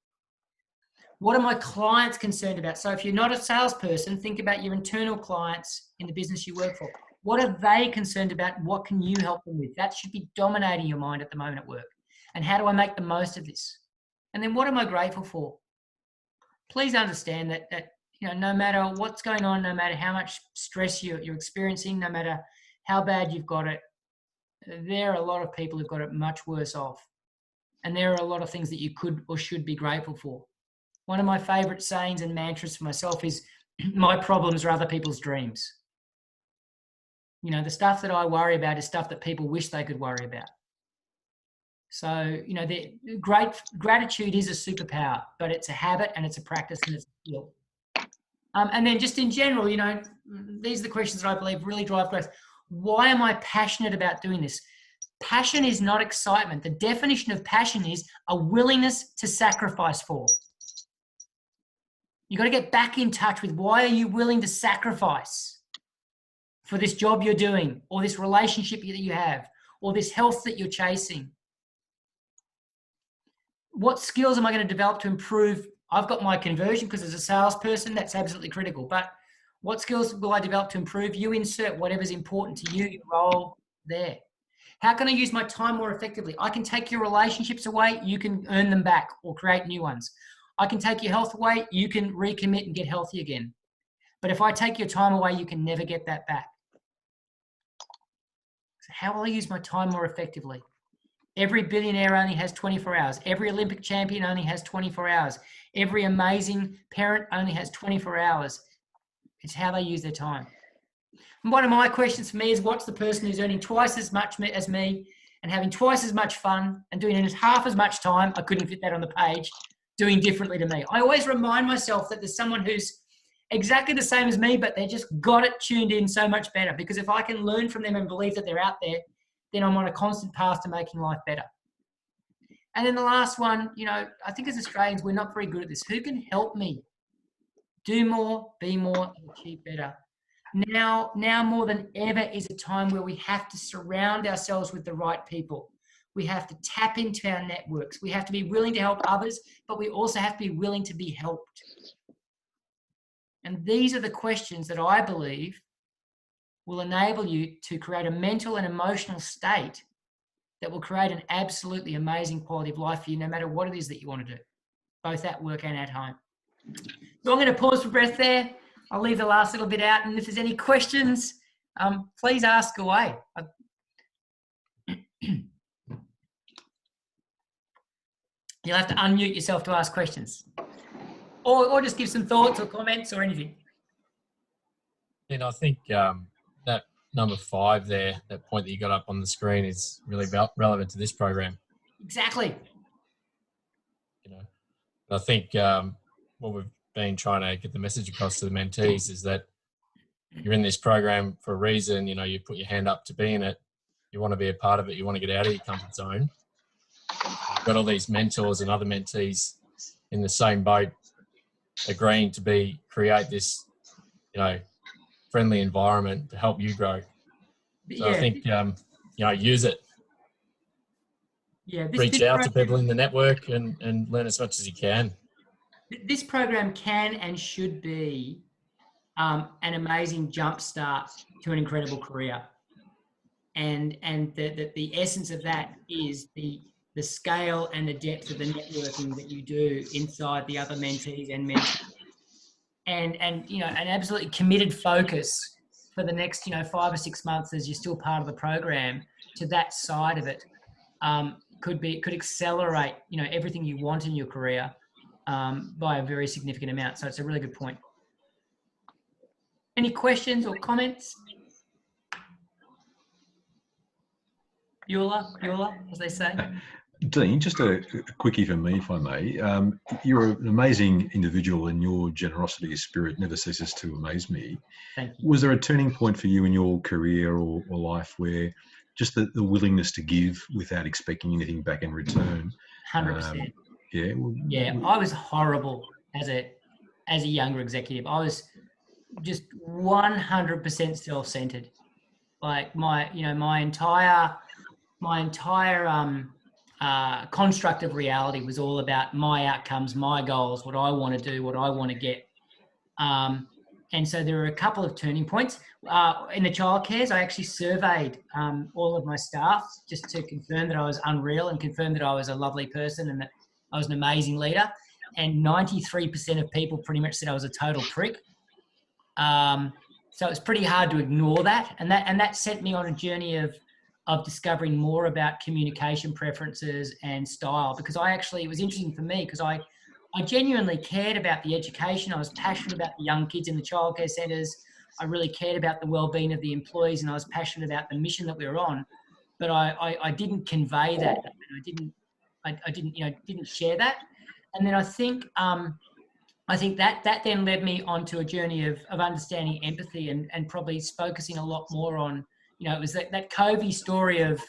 What are my clients concerned about? So if you're not a salesperson, think about your internal clients in the business you work for. What are they concerned about? What can you help them with? That should be dominating your mind at the moment at work. And how do I make the most of this? And then what am I grateful for? Please understand that no matter what's going on, no matter how much stress you're experiencing, no matter how bad you've got it, there are a lot of people who've got it much worse off. And there are a lot of things that you could or should be grateful for. One of my favorite sayings and mantras for myself is, my problems are other people's dreams. The stuff that I worry about is stuff that people wish they could worry about. So, the gratitude is a superpower, but it's a habit and it's a practice and it's a skill. And then just in general, these are the questions that I believe really drive growth. Why am I passionate about doing this? Passion is not excitement. The definition of passion is a willingness to sacrifice for. You've got to get back in touch with, why are you willing to sacrifice for this job you're doing, or this relationship that you have, or this health that you're chasing? What skills am I going to develop to improve? I've got my conversion, because as a salesperson, that's absolutely critical. But what skills will I develop to improve? You insert whatever's important to you, your role there. How can I use my time more effectively? I can take your relationships away, you can earn them back or create new ones. I can take your health away, you can recommit and get healthy again. But if I take your time away, you can never get that back. So how will I use my time more effectively? Every billionaire only has 24 hours. Every Olympic champion only has 24 hours. Every amazing parent only has 24 hours. It's how they use their time. And one of my questions for me is, what's the person who's earning twice as much as me and having twice as much fun and doing it in half as much time, I couldn't fit that on the page, doing differently to me? I always remind myself that there's someone who's exactly the same as me, but they just got it tuned in so much better. Because if I can learn from them and believe that they're out there, then I'm on a constant path to making life better. And then the last one, I think as Australians, we're not very good at this. Who can help me do more, be more, and achieve better? Now more than ever is a time where we have to surround ourselves with the right people. We have to tap into our networks. We have to be willing to help others, but we also have to be willing to be helped. And these are the questions that I believe will enable you to create a mental and emotional state that will create an absolutely amazing quality of life for you, no matter what it is that you want to do, both at work and at home. So I'm going to pause for breath there. I'll leave the last little bit out. And if there's any questions, please ask away. You'll have to unmute yourself to ask questions. Or just give some thoughts or comments or anything. And I think that number 5 there, that point that you got up on the screen, is really relevant to this program. Exactly. I think what we've been trying to get the message across to the mentees is that you're in this program for a reason. You know, you put your hand up to be in it. You want to be a part of it. You want to get out of your comfort zone. You've got all these mentors and other mentees in the same boat, agreeing to create this, you know, friendly environment to help you grow. So I think, you know, use it. Yeah, Reach out to people in the network and learn as much as you can. This program can and should be an amazing jumpstart to an incredible career. And the essence of that is the scale and the depth of the networking that you do inside the other mentees and mentors. And you know, an absolutely committed focus for the next, you know, 5 or 6 months as you're still part of the program to that side of it could accelerate, you know, everything you want in your career by a very significant amount. So it's a really good point. Any questions or comments? Bueller, as they say. Dean, just a quickie from me, if I may. You're an amazing individual, and your generosity of spirit never ceases to amaze me. Thank you. Was there a turning point for you in your career or life where just the willingness to give without expecting anything back in return? 100%. Yeah. Yeah, I was horrible as a younger executive. I was just 100% self-centered. Like my entire construct of reality was all about my outcomes, my goals, what I want to do, what I want to get. And so there were a couple of turning points. In the childcares, I actually surveyed all of my staff just to confirm that I was unreal and confirm that I was a lovely person and that I was an amazing leader. And 93% of people pretty much said I was a total prick. So it's pretty hard to ignore that. And that sent me on a journey of discovering more about communication preferences and style, because it was interesting for me because I genuinely cared about the education. I was passionate about the young kids in the childcare centres. I really cared about the well-being of the employees, and I was passionate about the mission that we were on. But I didn't convey that. I didn't share that. And then I think that then led me onto a journey of understanding empathy and probably focusing a lot more on, you know, it was that Covey story of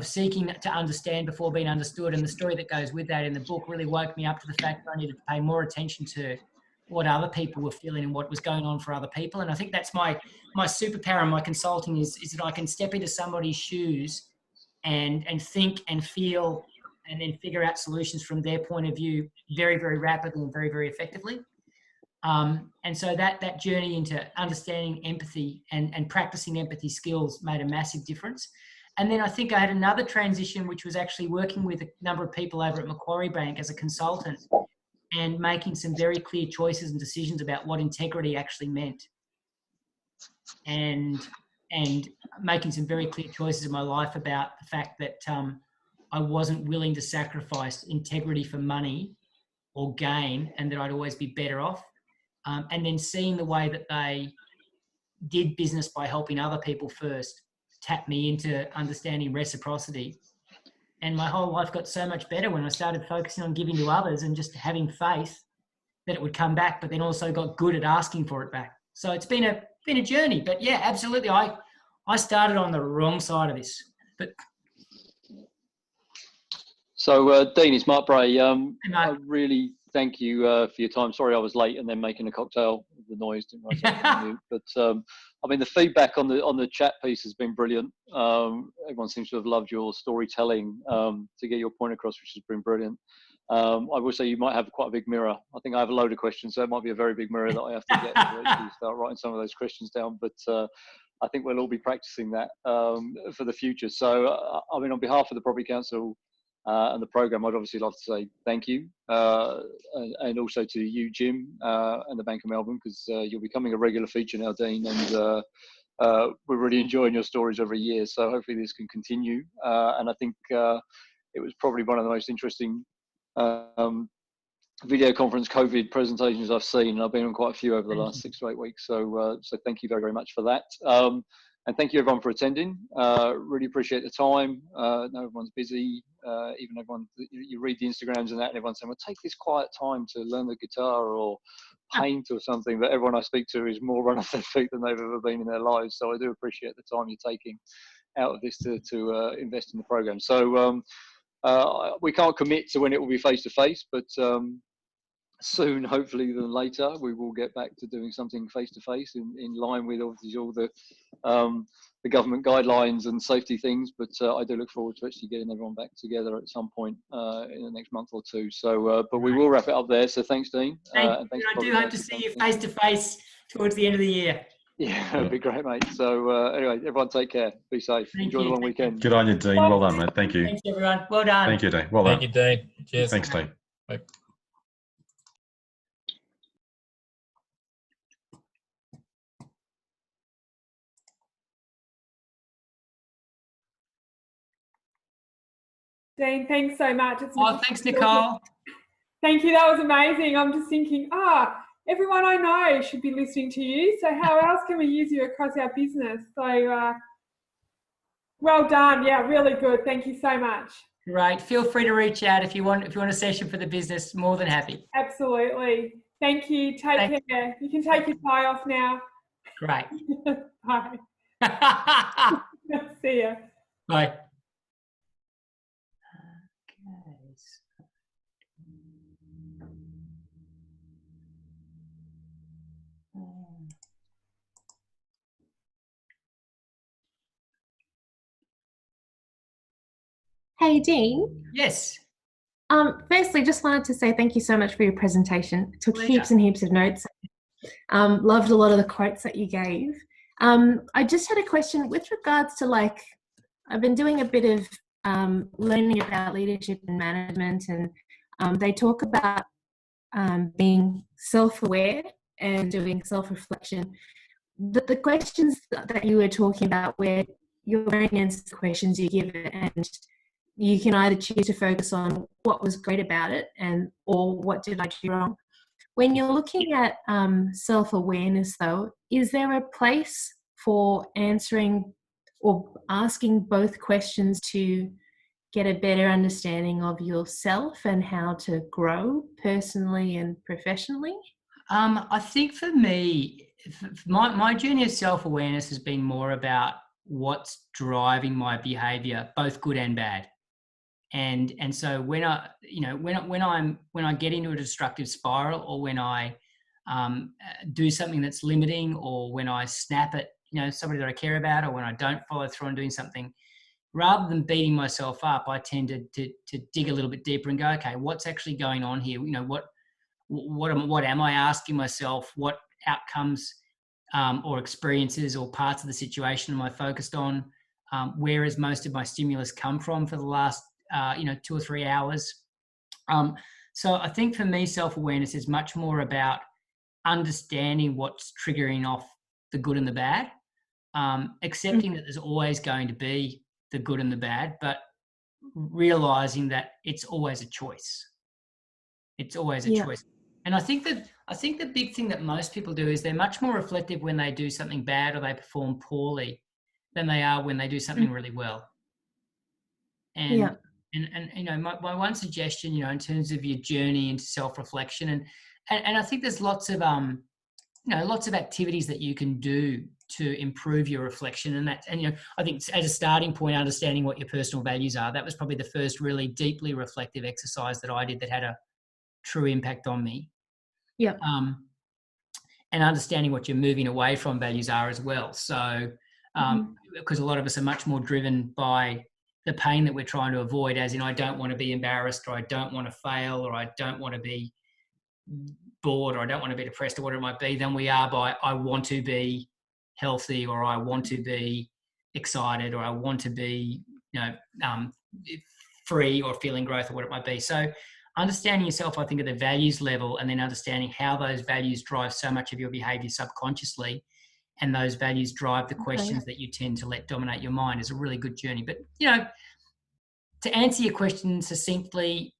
seeking to understand before being understood. And the story that goes with that in the book really woke me up to the fact that I needed to pay more attention to what other people were feeling and what was going on for other people. And I think that's my superpower in my consulting is that I can step into somebody's shoes and think and feel and then figure out solutions from their point of view very, very rapidly and very, very effectively. And so that journey into understanding empathy and practicing empathy skills made a massive difference. And then I think I had another transition, which was actually working with a number of people over at Macquarie Bank as a consultant and making some very clear choices and decisions about what integrity actually meant. And making some very clear choices in my life about the fact that I wasn't willing to sacrifice integrity for money or gain, and that I'd always be better off. And then seeing the way that they did business by helping other people first tapped me into understanding reciprocity. And my whole life got so much better when I started focusing on giving to others and just having faith that it would come back, but then also got good at asking for it back. So it's been a journey. But yeah, absolutely. I started on the wrong side of this. But so, Dean, it's Mark Bray. Mark. I really thank you for your time. Sorry I was late and then making a cocktail. The noise didn't realize I was on mute. But I mean, the feedback on the chat piece has been brilliant. Everyone seems to have loved your storytelling to get your point across, which has been brilliant. I will say you might have quite a big mirror. I think I have a load of questions, so it might be a very big mirror that I have to get to actually start writing some of those questions down. But I think we'll all be practicing that for the future. So, I mean, on behalf of the Property Council and the programme, I'd obviously love to say thank you, and also to you, Jim, and the Bank of Melbourne, because you're becoming a regular feature now, Dean, and we're really enjoying your stories every year. So hopefully this can continue. And I think it was probably one of the most interesting video conference COVID presentations I've seen. I've been on quite a few over the last 6 to 8 weeks. So thank you very, very much for that. And thank you everyone for attending. Really appreciate the time. I know everyone's busy. Even everyone, you read the Instagrams and that, and everyone's saying, well, take this quiet time to learn the guitar or paint or something. But everyone I speak to is more run off their feet than they've ever been in their lives. So I do appreciate the time you're taking out of this to invest in the program. So we can't commit to when it will be face-to-face, but soon, hopefully than later, we will get back to doing something face-to-face in line with obviously all the government guidelines and safety things. But I do look forward to actually getting everyone back together at some point in the next month or two. So, but we will wrap it up there. So thanks, Dean. And thanks, I do hope to see you face-to-face towards the end of the year. Yeah, that'd be great, mate. So anyway, everyone take care. Be safe. Enjoy the long weekend. Good on you, Dean. Well done, mate. Thank you. Thanks, everyone. Well done. Thank you, Dean. Well done. Thank you, Dean. Cheers. Thanks, Dean. Bye. Dean, thanks so much. Thanks, Nicole. Thank you. That was amazing. I'm just thinking, everyone I know should be listening to you. So how else can we use you across our business? So well done. Yeah, really good. Thank you so much. Great. Feel free to reach out if you want a session for the business. More than happy. Absolutely. Thank you. Take care. You can take your tie off now. Great. Bye. See ya. Bye. Hey, Dean. Yes. Firstly, just wanted to say thank you so much for your presentation. Took Pleasure. heaps and heaps of notes. Loved a lot of the quotes that you gave. I just had a question with regards to, like, I've been doing a bit of learning about leadership and management, and they talk about being self-aware and doing self-reflection. The questions that you were talking about, where you're going against the questions you give it, and you can either choose to focus on what was great about it or what did I do wrong. When you're looking at self-awareness, though, is there a place for answering or asking both questions to get a better understanding of yourself and how to grow personally and professionally? I think for me, my journey of self-awareness has been more about what's driving my behavior, both good and bad. And so when I get into a destructive spiral, or when I do something that's limiting, or when I snap at somebody that I care about, or when I don't follow through on doing something, rather than beating myself up, I tend to dig a little bit deeper and go, okay, what's actually going on here? What am I asking myself? What outcomes or experiences or parts of the situation am I focused on? Where has most of my stimulus come from for the last 2 or 3 hours? So I think for me, self-awareness is much more about understanding what's triggering off the good and the bad, accepting that there's always going to be the good and the bad, but realizing that it's always a choice. It's always a choice. And I think the big thing that most people do is they're much more reflective when they do something bad or they perform poorly than they are when they do something really well. And my one suggestion, in terms of your journey into self-reflection, and I think there's lots of activities that you can do to improve your reflection, and I think as a starting point, understanding what your personal values are. That was probably the first really deeply reflective exercise that I did that had a true impact on me. Yeah. And understanding what you're moving away from values are as well. So, because a lot of us are much more driven by the pain that we're trying to avoid, as in, I don't want to be embarrassed, or I don't want to fail, or I don't want to be bored, or I don't want to be depressed, or whatever it might be, than we are by, I want to be healthy, or I want to be excited, or I want to be, free, or feeling growth, or whatever it might be. So understanding yourself, I think, at the values level, and then understanding how those values drive so much of your behavior subconsciously, and those values drive the questions that you tend to let dominate your mind, is a really good journey. But, to answer your question succinctly,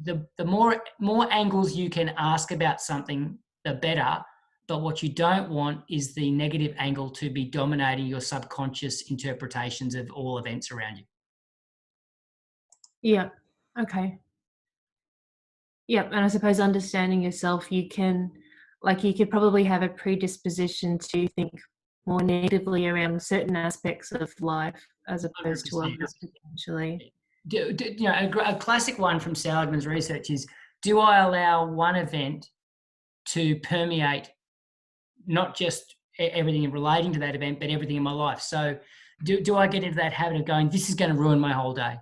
the more angles you can ask about something, the better. But what you don't want is the negative angle to be dominating your subconscious interpretations of all events around you. Yeah. Okay. Yeah. And I suppose understanding yourself, you could probably have a predisposition to think more negatively around certain aspects of life as opposed to 100%. others potentially. A classic one from Seligman's research is, do I allow one event to permeate not just everything relating to that event, but everything in my life? So do I get into that habit of going, this is going to ruin my whole day,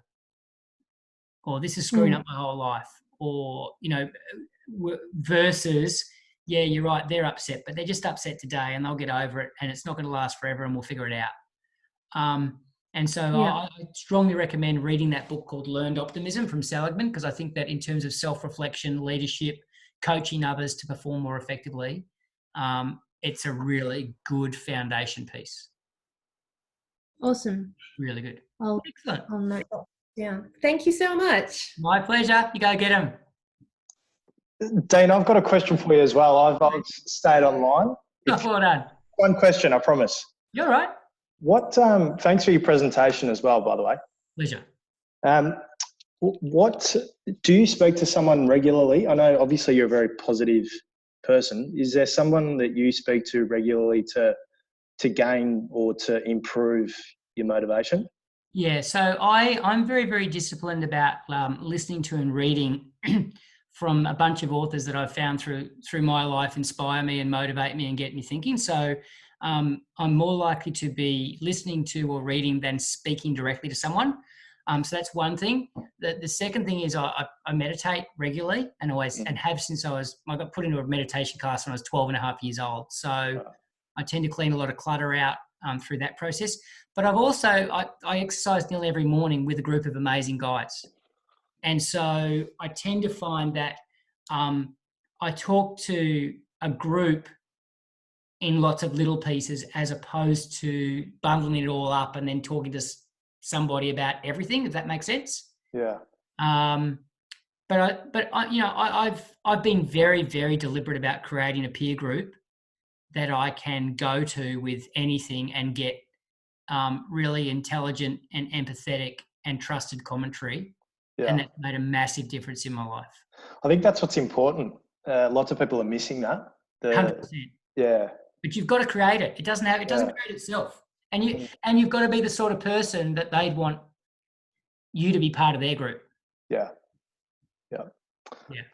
or this is screwing up my whole life, or, versus, yeah, you're right, they're upset, but they're just upset today and they'll get over it and it's not going to last forever and we'll figure it out. And so I strongly recommend reading that book called Learned Optimism from Seligman, because I think that in terms of self-reflection, leadership, coaching others to perform more effectively, it's a really good foundation piece. Awesome. Really good. Excellent. I'll note that down. Thank you so much. My pleasure. You go get them. Dean, I've got a question for you as well. I've stayed online. Well done. One question, I promise. You're right. Thanks for your presentation as well, by the way. Pleasure. What do you speak to someone regularly? I know obviously you're a very positive person. Is there someone that you speak to regularly to gain or to improve your motivation? Yeah, so I'm very, very disciplined about listening to and reading from a bunch of authors that I've found through my life inspire me and motivate me and get me thinking. So I'm more likely to be listening to or reading than speaking directly to someone. So that's one thing. The second thing is I meditate regularly and always and have since I got put into a meditation class when I was 12 and a half years old. So I tend to clean a lot of clutter out through that process. But I've also, I exercise nearly every morning with a group of amazing guys. And so I tend to find that I talk to a group in lots of little pieces as opposed to bundling it all up and then talking to somebody about everything, if that makes sense. Yeah. But I've been very, very deliberate about creating a peer group that I can go to with anything and get really intelligent and empathetic and trusted commentary. Yeah. And that made a massive difference in my life. I think that's what's important. Lots of people are missing that. 100%. Yeah. But you've got to create it. It doesn't create itself. And you've got to be the sort of person that they'd want you to be part of their group. Yeah. Yeah.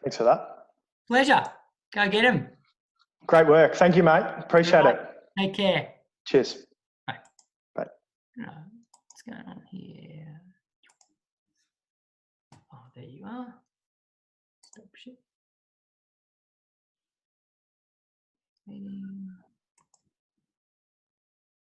Thanks for that. Pleasure. Go get him. Great work. Thank you, mate. Appreciate it. Take care. Cheers. Bye. Bye. What's going on here? Oh, there you are. Stop shit.